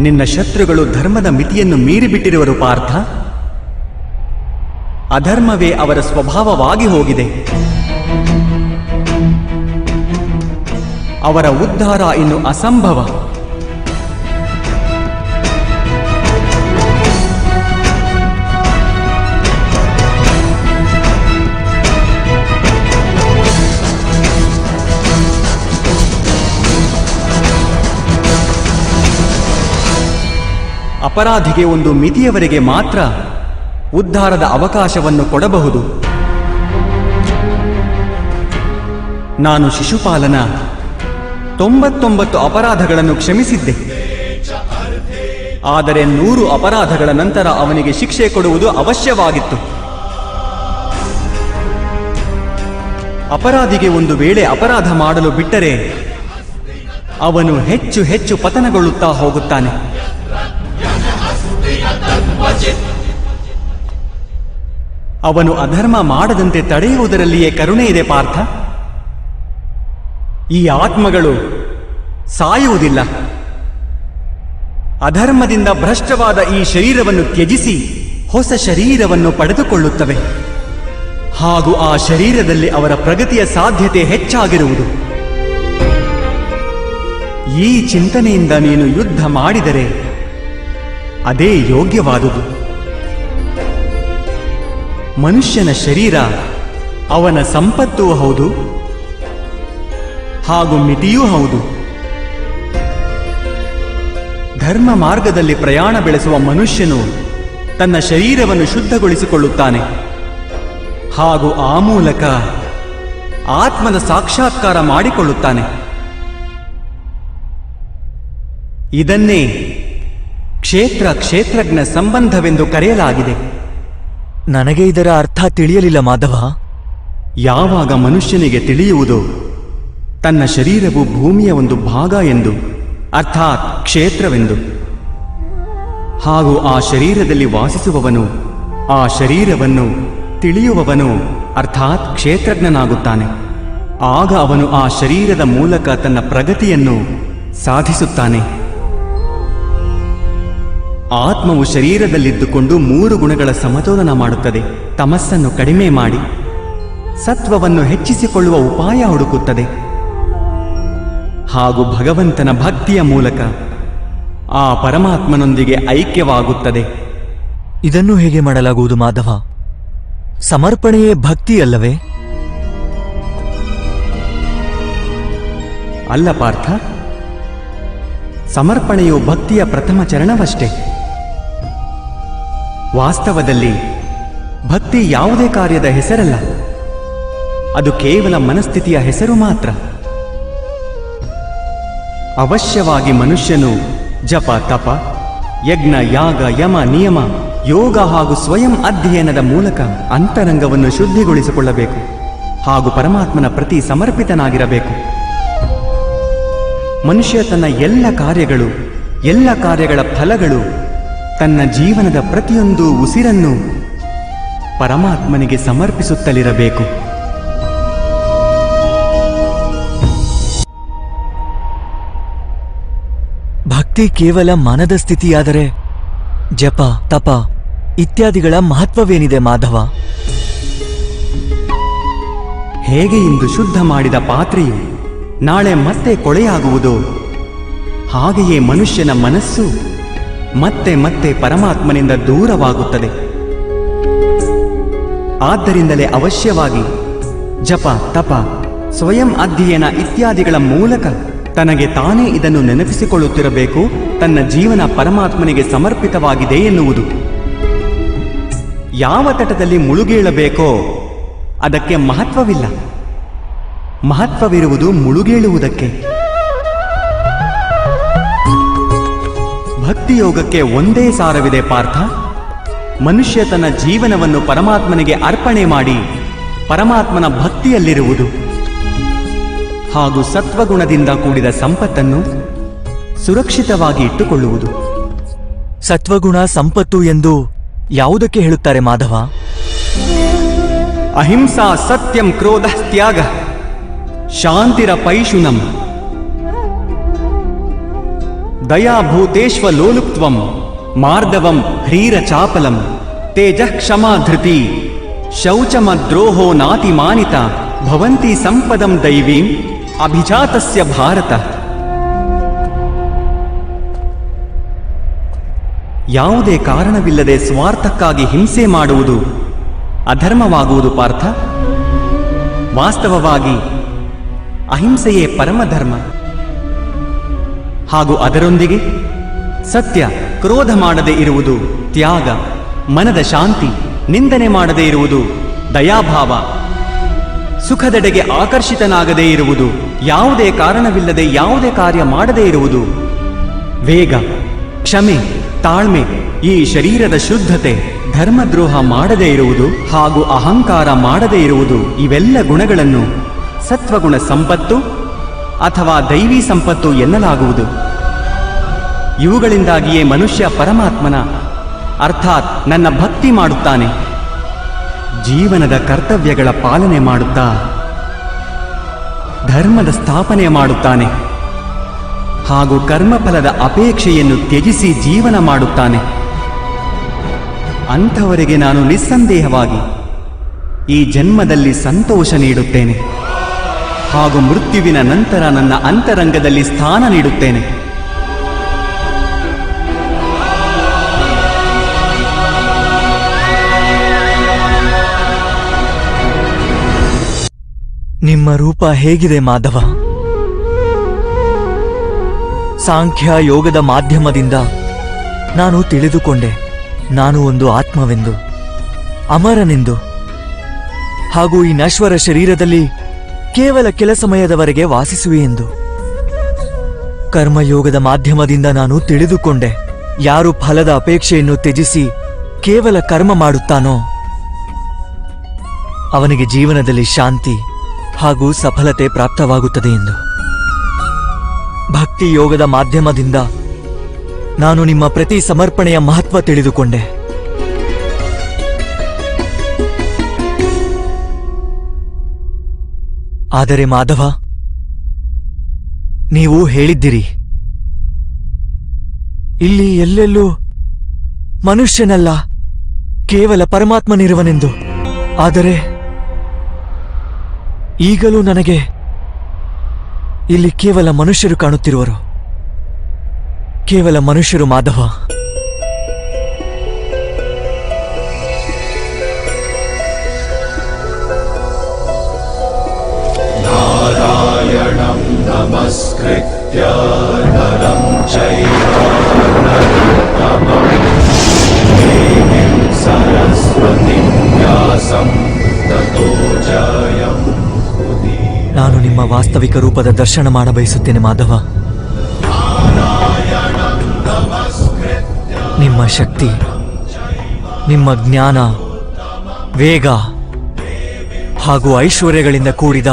S1: ನಿನ್ನ ಶತ್ರುಗಳು ಧರ್ಮದ ಮಿತಿಯನ್ನು ಮೀರಿಬಿಟ್ಟಿರುವರು ಪಾರ್ಥ. ಅಧರ್ಮವೇ ಅವರ ಸ್ವಭಾವವಾಗಿ ಹೋಗಿದೆ. ಅವರ ಉದ್ಧಾರ ಇನ್ನು ಅಸಂಭವ. ಅಪರಾಧಿಗೆ ಒಂದು ಮಿತಿಯವರೆಗೆ ಮಾತ್ರ ಉದ್ಧಾರದ ಅವಕಾಶವನ್ನು ಕೊಡಬಹುದು. ನಾನು ಶಿಶುಪಾಲನ 99 ಅಪರಾಧಗಳನ್ನು ಕ್ಷಮಿಸಿದ್ದೆ. ಆದರೆ 100 ಅಪರಾಧಗಳ ನಂತರ ಅವನಿಗೆ ಶಿಕ್ಷೆ ಕೊಡುವುದು ಅವಶ್ಯವಾಗಿತ್ತು. ಅಪರಾಧಿಗೆ ಒಂದು ವೇಳೆ ಅಪರಾಧ ಮಾಡಲು ಬಿಟ್ಟರೆ ಅವನು ಹೆಚ್ಚು ಹೆಚ್ಚು ಪತನಗೊಳ್ಳುತ್ತಾ ಹೋಗುತ್ತಾನೆ. ಅವನು ಅಧರ್ಮ ಮಾಡದಂತೆ ತಡೆಯುವುದರಲ್ಲಿಯೇ ಕರುಣೆ ಇದೆ ಪಾರ್ಥ. ಈ ಆತ್ಮಗಳು ಸಾಯುವುದಿಲ್ಲ. ಅಧರ್ಮದಿಂದ ಭ್ರಷ್ಟವಾದ ಈ ಶರೀರವನ್ನು ತ್ಯಜಿಸಿ ಹೊಸ ಶರೀರವನ್ನು ಪಡೆದುಕೊಳ್ಳುತ್ತವೆ. ಹಾಗೂ ಆ ಶರೀರದಲ್ಲಿ ಅವರ ಪ್ರಗತಿಯ ಸಾಧ್ಯತೆ ಹೆಚ್ಚಾಗಿರುವುದು. ಈ ಚಿಂತನೆಯಿಂದ ನೀನು ಯುದ್ಧ ಮಾಡಿದರೆ ಅದೇ ಯೋಗ್ಯವಾದುದು. ಮನುಷ್ಯನ ಶರೀರ ಅವನ ಸಂಪತ್ತೂ ಹೌದು ಹಾಗೂ ಮಿತಿಯೂ ಹೌದು. ಧರ್ಮ ಮಾರ್ಗದಲ್ಲಿ ಪ್ರಯಾಣ ಬೆಳೆಸುವ ಮನುಷ್ಯನು ತನ್ನ ಶರೀರವನ್ನು ಶುದ್ಧಗೊಳಿಸಿಕೊಳ್ಳುತ್ತಾನೆ ಹಾಗೂ ಆ ಮೂಲಕ ಆತ್ಮದ ಸಾಕ್ಷಾತ್ಕಾರ ಮಾಡಿಕೊಳ್ಳುತ್ತಾನೆ. ಇದನ್ನೇ ಕ್ಷೇತ್ರಜ್ಞ ಸಂಬಂಧವೆಂದು ಕರೆಯಲಾಗಿದೆ.
S2: ನನಗೆ ಇದರ ಅರ್ಥ ತಿಳಿಯಲಿಲ್ಲ ಮಾಧವ.
S1: ಯಾವಾಗ ಮನುಷ್ಯನಿಗೆ ತಿಳಿಯುವುದು ತನ್ನ ಶರೀರವು ಭೂಮಿಯ ಒಂದು ಭಾಗ ಎಂದು, ಅರ್ಥಾತ್ ಕ್ಷೇತ್ರವೆಂದು, ಹಾಗೂ ಆ ಶರೀರದಲ್ಲಿ ವಾಸಿಸುವವನು ಆ ಶರೀರವನ್ನು ತಿಳಿಯುವವನು ಅರ್ಥಾತ್ ಕ್ಷೇತ್ರಜ್ಞನಾಗುತ್ತಾನೆ. ಆಗ ಅವನು ಆ ಶರೀರದ ಮೂಲಕ ತನ್ನ ಪ್ರಗತಿಯನ್ನು ಸಾಧಿಸುತ್ತಾನೆ. ಆತ್ಮವು ಶರೀರದಲ್ಲಿದ್ದುಕೊಂಡು 3 ಗುಣಗಳ ಸಮತೋಲನ ಮಾಡುತ್ತದೆ. ತಮಸ್ಸನ್ನು ಕಡಿಮೆ ಮಾಡಿ ಸತ್ವವನ್ನು ಹೆಚ್ಚಿಸಿಕೊಳ್ಳುವ ಉಪಾಯ ಹುಡುಕುತ್ತದೆ ಹಾಗೂ ಭಗವಂತನ ಭಕ್ತಿಯ ಮೂಲಕ ಆ ಪರಮಾತ್ಮನೊಂದಿಗೆ ಐಕ್ಯವಾಗುತ್ತದೆ.
S2: ಇದನ್ನು ಹೇಗೆ ಮಾಡಲಾಗುವುದು ಮಾಧವ? ಸಮರ್ಪಣೆಯೇ ಭಕ್ತಿಯಲ್ಲವೇ?
S1: ಅಲ್ಲ ಪಾರ್ಥ, ಸಮರ್ಪಣೆಯು ಭಕ್ತಿಯ ಪ್ರಥಮ ಚರಣವಷ್ಟೇ. ವಾಸ್ತವದಲ್ಲಿ ಭಕ್ತಿ ಯಾವುದೇ ಕಾರ್ಯದ ಹೆಸರಲ್ಲ, ಅದು ಕೇವಲ ಮನಸ್ಥಿತಿಯ ಹೆಸರು ಮಾತ್ರ. ಅವಶ್ಯವಾಗಿ ಮನುಷ್ಯನು ಜಪ, ತಪ, ಯಜ್ಞ, ಯಾಗ, ಯಮ, ನಿಯಮ, ಯೋಗ ಹಾಗೂ ಸ್ವಯಂ ಅಧ್ಯಯನದ ಮೂಲಕ ಅಂತರಂಗವನ್ನು ಶುದ್ಧಿಗೊಳಿಸಿಕೊಳ್ಳಬೇಕು ಹಾಗೂ ಪರಮಾತ್ಮನ ಪ್ರತಿ ಸಮರ್ಪಿತನಾಗಿರಬೇಕು. ಮನುಷ್ಯ ತನ್ನ ಎಲ್ಲ ಕಾರ್ಯಗಳ ಫಲಗಳು, ತನ್ನ ಜೀವನದ ಪ್ರತಿಯೊಂದು ಉಸಿರನ್ನು ಪರಮಾತ್ಮನಿಗೆ ಸಮರ್ಪಿಸುತ್ತಲಿರಬೇಕು.
S2: ಭಕ್ತಿ ಕೇವಲ ಮನದ ಸ್ಥಿತಿಯಾದರೆ ಜಪ ತಪ ಇತ್ಯಾದಿಗಳ ಮಹತ್ವವೇನಿದೆ ಮಾಧವ?
S1: ಹೇಗೆ ಇಂದು ಶುದ್ಧ ಮಾಡಿದ ಪಾತ್ರೆಯು ನಾಳೆ ಮತ್ತೆ ಕೊಳೆಯಾಗುವುದು, ಹಾಗೆಯೇ ಮನುಷ್ಯನ ಮನಸ್ಸು ಮತ್ತೆ ಮತ್ತೆ ಪರಮಾತ್ಮನಿಂದ ದೂರವಾಗುತ್ತದೆ. ಆದ್ದರಿಂದಲೇ ಅವಶ್ಯವಾಗಿ ಜಪ ತಪ ಸ್ವಯಂ ಅಧ್ಯಯನ ಇತ್ಯಾದಿಗಳ ಮೂಲಕ ತನಗೆ ತಾನೇ ಇದನ್ನು ನೆನಪಿಸಿಕೊಳ್ಳುತ್ತಿರಬೇಕು. ತನ್ನ ಜೀವನ ಪರಮಾತ್ಮನಿಗೆ ಸಮರ್ಪಿತವಾಗಿದೆ ಎನ್ನುವುದು. ಯಾವ ತಟದಲ್ಲಿ ಮುಳುಗೇಳಬೇಕೋ ಅದಕ್ಕೆ ಮಹತ್ವವಿಲ್ಲ, ಮಹತ್ವವಿರುವುದು ಮುಳುಗೇಳುವುದಕ್ಕೆ. ಭಕ್ತಿಯೋಗಕ್ಕೆ ಒಂದೇ ಸಾರವಿದೆ ಪಾರ್ಥ. ಮನುಷ್ಯ ತನ್ನ ಜೀವನವನ್ನು ಪರಮಾತ್ಮನಿಗೆ ಅರ್ಪಣೆ ಮಾಡಿ ಪರಮಾತ್ಮನ ಭಕ್ತಿಯಲ್ಲಿರುವುದು ಹಾಗೂ ಸತ್ವಗುಣದಿಂದ ಕೂಡಿದ ಸಂಪತ್ತನ್ನು ಸುರಕ್ಷಿತವಾಗಿ ಇಟ್ಟುಕೊಳ್ಳುವುದು.
S2: ಸತ್ವಗುಣ ಸಂಪತ್ತು ಎಂದು ಯಾವುದಕ್ಕೆ ಹೇಳುತ್ತಾರೆ ಮಾಧವ?
S1: ಅಹಿಂಸಾ ಸತ್ಯಂ ಕ್ರೋಧ ತ್ಯಾಗ ಶಾಂತಿರ ಪೈಶುನಂ ದಯಾಭೂತೇಶ್ವ ಲೋಲುಪ್ತ್ವಂ ಮಾರ್ದವಂ ಹ್ರೀರ ಚಾಪಲಂ ತೇಜಃ ಕ್ಷಮಾ ಧೃತಿ ಶೌಚಮದ್ರೋಹೋ ನಾತಿಮಾನಿತ ಭವಂತಿ ಸಂಪದಂ ದೈವೀಂ ಅಭಿಜಾತಸ್ಯ ಭಾರತ. ಯಾವುದೇ ಕಾರಣವಿಲ್ಲದೆ ಸ್ವಾರ್ಥಕ್ಕಾಗಿ ಹಿಂಸೆ ಮಾಡುವುದು ಅಧರ್ಮವಾಗುವುದು ಪಾರ್ಥ. ವಾಸ್ತವವಾಗಿ ಅಹಿಂಸೆಯೇ ಪರಮಧರ್ಮ. ಹಾಗೂ ಅದರೊಂದಿಗೆ ಸತ್ಯ, ಕ್ರೋಧ ಮಾಡದೇ ಇರುವುದು ತ್ಯಾಗ, ಮನದ ಶಾಂತಿ, ನಿಂದನೆ ಮಾಡದೇ ಇರುವುದು ದಯಾಭಾವ, ಸುಖದೆಡೆಗೆ ಆಕರ್ಷಿತನಾಗದೇ ಇರುವುದು, ಯಾವುದೇ ಕಾರಣವಿಲ್ಲದೆ ಯಾವುದೇ ಕಾರ್ಯ ಮಾಡದೇ ಇರುವುದು ವೇಗ, ಕ್ಷಮೆ, ತಾಳ್ಮೆ, ಈ ಶರೀರದ ಶುದ್ಧತೆ, ಧರ್ಮದ್ರೋಹ ಮಾಡದೇ ಇರುವುದು ಹಾಗೂ ಅಹಂಕಾರ ಮಾಡದೇ ಇರುವುದು, ಇವೆಲ್ಲ ಗುಣಗಳನ್ನು ಸತ್ವಗುಣ ಸಂಪತ್ತು ಅಥವಾ ದೈವಿ ಸಂಪತ್ತು ಎನ್ನಲಾಗುವುದು. ಇವುಗಳಿಂದಾಗಿಯೇ ಮನುಷ್ಯ ಪರಮಾತ್ಮನ ಅರ್ಥಾತ್ ನನ್ನ ಭಕ್ತಿ ಮಾಡುತ್ತಾನೆ. ಜೀವನದ ಕರ್ತವ್ಯಗಳ ಪಾಲನೆ ಮಾಡುತ್ತಾ ಧರ್ಮದ ಸ್ಥಾಪನೆ ಮಾಡುತ್ತಾನೆ ಹಾಗೂ ಕರ್ಮಫಲದ ಅಪೇಕ್ಷೆಯನ್ನು ತ್ಯಜಿಸಿ ಜೀವನ ಮಾಡುತ್ತಾನೆ. ಅಂಥವರಿಗೆ ನಾನು ನಿಸ್ಸಂದೇಹವಾಗಿ ಈ ಜನ್ಮದಲ್ಲಿ ಸಂತೋಷ ನೀಡುತ್ತೇನೆ ಹಾಗೂ ಮೃತ್ಯುವಿನ ನಂತರ ನನ್ನ ಅಂತರಂಗದಲ್ಲಿ ಸ್ಥಾನ ನೀಡುತ್ತೇನೆ.
S2: ನಿಮ್ಮ ರೂಪ ಹೇಗಿದೆ ಮಾಧವ? ಸಾಂಖ್ಯ ಯೋಗದ ಮಾಧ್ಯಮದಿಂದ ನಾನು ತಿಳಿದುಕೊಂಡೆ ನಾನು ಒಂದು ಆತ್ಮವೆಂದು, ಅಮರನೆಂದು, ಹಾಗೂ ಈ ನಶ್ವರ ಶರೀರದಲ್ಲಿ ಕೇವಲ ಕೆಲ ಸಮಯದವರೆಗೆ ವಾಸಿಸುವೆ ಎಂದು. ಕರ್ಮಯೋಗದ ಮಾಧ್ಯಮದಿಂದ ನಾನು ತಿಳಿದುಕೊಂಡೆ ಯಾರು ಫಲದ ಅಪೇಕ್ಷೆಯನ್ನು ತ್ಯಜಿಸಿ ಕೇವಲ ಕರ್ಮ ಮಾಡುತ್ತಾನೋ ಅವನಿಗೆ ಜೀವನದಲ್ಲಿ ಶಾಂತಿ ಹಾಗೂ ಸಫಲತೆ ಪ್ರಾಪ್ತವಾಗುತ್ತದೆ ಎಂದು. ಭಕ್ತಿ ಯೋಗದ ಮಾಧ್ಯಮದಿಂದ ನಾನು ನಿಮ್ಮ ಪ್ರತಿ ಸಮರ್ಪಣೆಯ ಮಹತ್ವ ತಿಳಿದುಕೊಂಡೆ. ಆದರೆ ಮಾಧವ, ನೀವು ಹೇಳಿದ್ದಿರಿ ಇಲ್ಲಿ ಎಲ್ಲೆಲ್ಲೂ ಮನುಷ್ಯನಲ್ಲ ಕೇವಲ ಪರಮಾತ್ಮನಿರುವನೆಂದು. ಆದರೆ ಈಗಲೂ ನನಗೆ ಇಲ್ಲಿ ಕೇವಲ ಮನುಷ್ಯರು ಕಾಣುತ್ತಿರುವರು, ಕೇವಲ ಮನುಷ್ಯರು ಮಾಧವ.
S3: नारायणं नमस्कृत्य नरं चैव नरोत्तमं देवीं सरस्वतीं व्यासं ततो जयम्.
S2: ನಾನು ನಿಮ್ಮ ವಾಸ್ತವಿಕ ರೂಪದ ದರ್ಶನ ಮಾಡಬಯಸುತ್ತೇನೆ ಮಾಧವ. ನಿಮ್ಮ ಶಕ್ತಿ, ನಿಮ್ಮ ಜ್ಞಾನ, ವೇಗ ಹಾಗೂ ಐಶ್ವರ್ಯಗಳಿಂದ ಕೂಡಿದ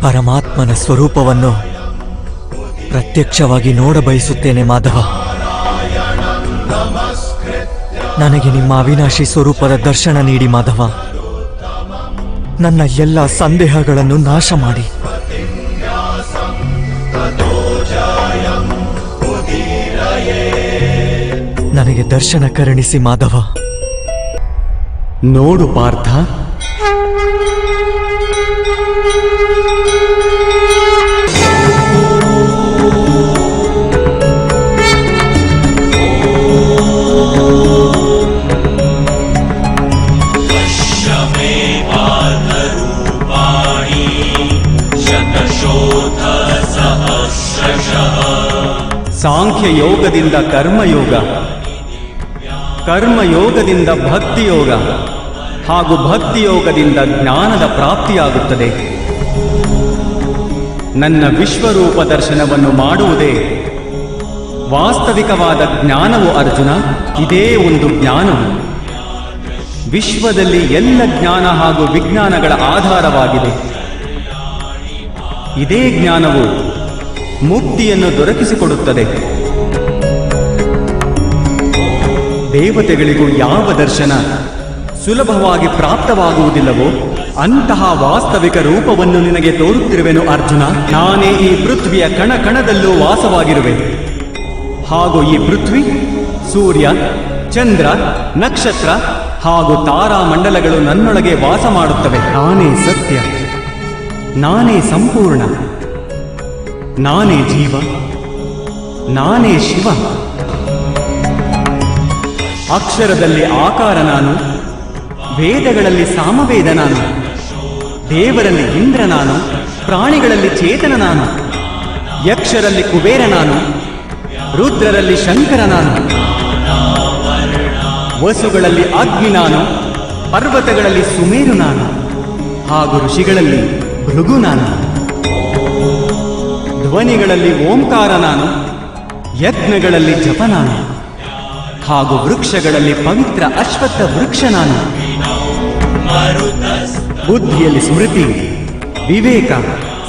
S2: ಪರಮಾತ್ಮನ ಸ್ವರೂಪವನ್ನು ಪ್ರತ್ಯಕ್ಷವಾಗಿ ನೋಡಬಯಸುತ್ತೇನೆ ಮಾಧವ. ನನಗೆ ನಿಮ್ಮ ಅವಿನಾಶಿ ಸ್ವರೂಪದ ದರ್ಶನ ನೀಡಿ ಮಾಧವ. ನನ್ನ ಎಲ್ಲ ಸಂದೇಹಗಳನ್ನು ನಾಶ ಮಾಡಿ ನನಗೆ ನನಗೆ ದರ್ಶನ ಕರುಣಿಸಿ ಮಾಧವ.
S1: ನೋಡು ಪಾರ್ಥ, ಸಾಂಖ್ಯ ಯೋಗದಿಂದ ಕರ್ಮಯೋಗ, ಕರ್ಮಯೋಗದಿಂದ ಭಕ್ತಿಯೋಗ ಹಾಗೂ ಭಕ್ತಿಯೋಗದಿಂದ ಜ್ಞಾನದ ಪ್ರಾಪ್ತಿಯಾಗುತ್ತದೆ. ನನ್ನ ವಿಶ್ವರೂಪ ದರ್ಶನವನ್ನು ಮಾಡುವುದೇ ವಾಸ್ತವಿಕವಾದ ಜ್ಞಾನವು ಅರ್ಜುನ. ಇದೇ ಒಂದು ಜ್ಞಾನವು ವಿಶ್ವದಲ್ಲಿ ಎಲ್ಲ ಜ್ಞಾನ ಹಾಗೂ ವಿಜ್ಞಾನಗಳ ಆಧಾರವಾಗಿದೆ. ಇದೇ ಜ್ಞಾನವು ಮುಕ್ತಿಯನ್ನು ದೊರಕಿಸಿಕೊಡುತ್ತದೆ. ದೇವತೆಗಳಿಗೂ ಯಾವ ದರ್ಶನ ಸುಲಭವಾಗಿ ಪ್ರಾಪ್ತವಾಗುವುದಿಲ್ಲವೋ ಅಂತಹ ವಾಸ್ತವಿಕ ರೂಪವನ್ನು ನಿನಗೆ ತೋರುತ್ತಿರುವೆನು ಅರ್ಜುನ. ನಾನೇ ಈ ಪೃಥ್ವಿಯ ಕಣ ಕಣದಲ್ಲೂ ವಾಸವಾಗಿರುವೆ. ಹಾಗೂ ಈ ಪೃಥ್ವಿ, ಸೂರ್ಯ, ಚಂದ್ರ, ನಕ್ಷತ್ರ ಹಾಗೂ ತಾರಾಮಂಡಲಗಳು ನನ್ನೊಳಗೆ ವಾಸ ಮಾಡುತ್ತವೆ. ನಾನೇ ಸತ್ಯ, ನಾನೇ ಸಂಪೂರ್ಣ, ನಾನೇ ಜೀವ, ನಾನೇ ಶಿವ. ಅಕ್ಷರದಲ್ಲಿ ಆಕಾರ ನಾನು, ವೇದಗಳಲ್ಲಿ ಸಾಮವೇದ ನಾನು, ದೇವರಲ್ಲಿ ಇಂದ್ರ ನಾನು, ಪ್ರಾಣಿಗಳಲ್ಲಿ ಚೇತನ ನಾನು, ಯಕ್ಷರಲ್ಲಿ ಕುಬೇರ ನಾನು, ರುದ್ರರಲ್ಲಿ ಶಂಕರ ನಾನು, ವಸುಗಳಲ್ಲಿ ಅಗ್ನಿ ನಾನು, ಪರ್ವತಗಳಲ್ಲಿ ಸುಮೇರು ನಾನು, ಹಾಗೂ ಋಷಿಗಳಲ್ಲಿ ಭೃಗು ನಾನು, ಧ್ವನಿಗಳಲ್ಲಿ ಓಂಕಾರ ನಾನು, ಯಜ್ಞಗಳಲ್ಲಿ ಜಪ ನಾನು, ಹಾಗೂ ವೃಕ್ಷಗಳಲ್ಲಿ ಪವಿತ್ರ ಅಶ್ವತ್ಥ ವೃಕ್ಷ ನಾನು. ಬುದ್ಧಿಯಲ್ಲಿ ಸ್ಮೃತಿ, ವಿವೇಕ,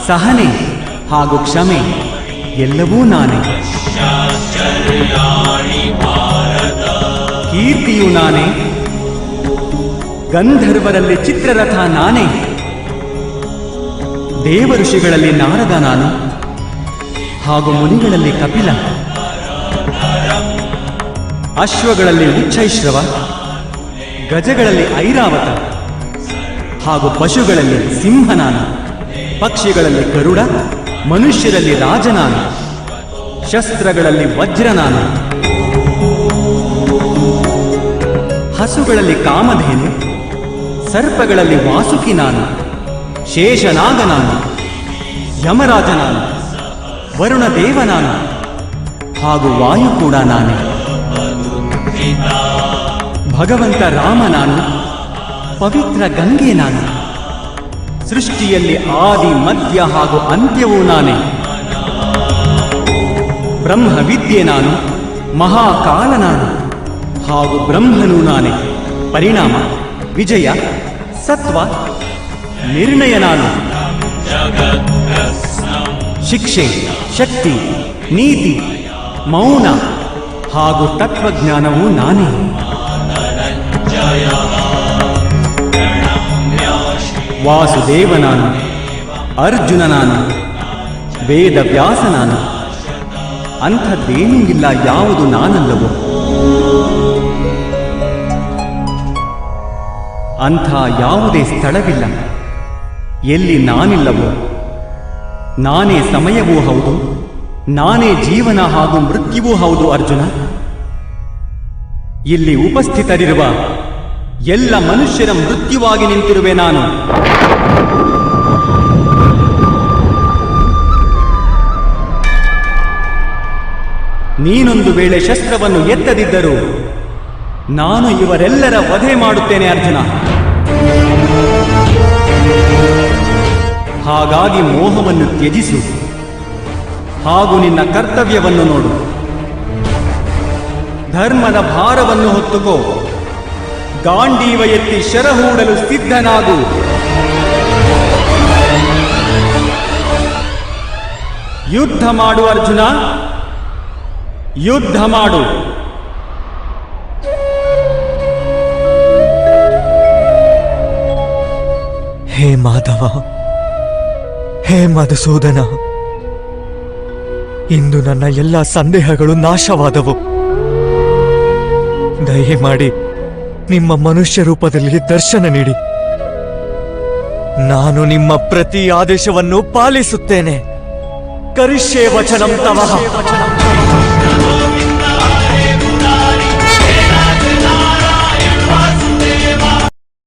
S1: ಸಹನೆ ಹಾಗೂ ಕ್ಷಮೆ ಎಲ್ಲವೂ ನಾನೇ. ಕೀರ್ತಿಯು ನಾನೇ, ಗಂಧರ್ವರಲ್ಲಿ ಚಿತ್ರರಥ ನಾನೇ, ದೇವ ಋಷಿಗಳಲ್ಲಿ ನಾರದ ನಾನು, ಹಾಗೂ ಮುನಿಗಳಲ್ಲಿ ಕಪಿಲ, ಅಶ್ವಗಳಲ್ಲಿ ಉಚ್ಚೈಶ್ರವ, ಗಜಗಳಲ್ಲಿ ಐರಾವತ, ಹಾಗೂ ಪಶುಗಳಲ್ಲಿ ಸಿಂಹ ನಾನು, ಪಕ್ಷಿಗಳಲ್ಲಿ ಗರುಡ, ಮನುಷ್ಯರಲ್ಲಿ ರಾಜ ನಾನು, ಶಸ್ತ್ರಗಳಲ್ಲಿ ವಜ್ರ ನಾನು, ಹಸುಗಳಲ್ಲಿ ಕಾಮಧೇನು, ಸರ್ಪಗಳಲ್ಲಿ ವಾಸುಕಿ ನಾನು, ಶೇಷನಾಗ ನಾನು, ಯಮರಾಜ ನಾನು, ವರುಣ ದೇವ ನಾನು, ಹಾಗೂ ವಾಯು ಕೂಡ ನಾನೇ. ಭಗವಂತ ರಾಮ ನಾನು, ಪವಿತ್ರ ಗಂಗೆ ನಾನು, ಸೃಷ್ಟಿಯಲ್ಲಿ ಆದಿ ಮಧ್ಯ ಹಾಗೂ ಅಂತ್ಯವೂ ನಾನೇ. ಬ್ರಹ್ಮ ವಿದ್ಯೆ ನಾನು, ಮಹಾಕಾಲ ನಾನು, ಹಾಗೂ ಬ್ರಹ್ಮನೂ ನಾನೇ. ಪರಿಣಾಮ, ವಿಜಯ, ಸತ್ವ, ನಿರ್ಣಯ ನಾನು. ಶಿಕ್ಷೆ, ಶಕ್ತಿ, ನೀತಿ, ಮೌನ ಹಾಗೂ ತತ್ವಜ್ಞಾನವೂ ನಾನೇ. ವಾಸುದೇವ ನಾನು, ಅರ್ಜುನ ನಾನು, ವೇದವ್ಯಾಸ ನಾನು. ಅಂಥದ್ದೇನೂ ಇಲ್ಲ ಯಾವುದು ನಾನಲ್ಲವೋ. ಅಂಥ ಯಾವುದೇ ಸ್ಥಳವಿಲ್ಲ ಎಲ್ಲಿ ನಾನಿಲ್ಲವೋ. ನಾನೇ ಸಮಯವೂ ಹೌದು, ನಾನೇ ಜೀವನ ಹಾಗೂ ಮೃತ್ಯುವೂ ಹೌದು ಅರ್ಜುನ. ಇಲ್ಲಿ ಉಪಸ್ಥಿತರಿರುವ ಎಲ್ಲ ಮನುಷ್ಯರ ಮೃತ್ಯುವಾಗಿ ನಿಂತಿರುವೆ ನಾನು. ನೀನೊಂದು ವೇಳೆ ಶಸ್ತ್ರವನ್ನು ಎತ್ತದಿದ್ದರೂ ನಾನು ಇವರೆಲ್ಲರ ವಧೆ ಮಾಡುತ್ತೇನೆ ಅರ್ಜುನ. ಹಾಗಾಗಿ ಮೋಹವನ್ನು ತ್ಯಜಿಸು ಹಾಗೂ ನಿನ್ನ ಕರ್ತವ್ಯವನ್ನು ನೋಡು. ಧರ್ಮದ ಭಾರವನ್ನು ಹೊತ್ತುಕೋ, ಗಾಂಡೀವ ಎತ್ತಿ ಶರಹೂಡಲು ಸಿದ್ಧನಾಗು. ಯುದ್ಧ ಮಾಡು ಅರ್ಜುನ, ಯುದ್ಧ ಮಾಡು.
S2: ಹೇ ಮಾಧವ, ಹೇ ಮಧುಸೂದನ, ಇಂದು ನನ್ನ ಎಲ್ಲ ಸಂದೇಹಗಳು ನಾಶವಾದವು. ದಯಮಾಡಿ ನಿಮ್ಮ ಮನುಷ್ಯ ರೂಪದಲ್ಲಿ ದರ್ಶನ ನೀಡಿ. ನಾನು ನಿಮ್ಮ ಪ್ರತಿ ಆದೇಶವನ್ನು ಪಾಲಿಸುತ್ತೇನೆ. ಕರಿಷ್ಯೆ ವಚನಂ ತವಃ.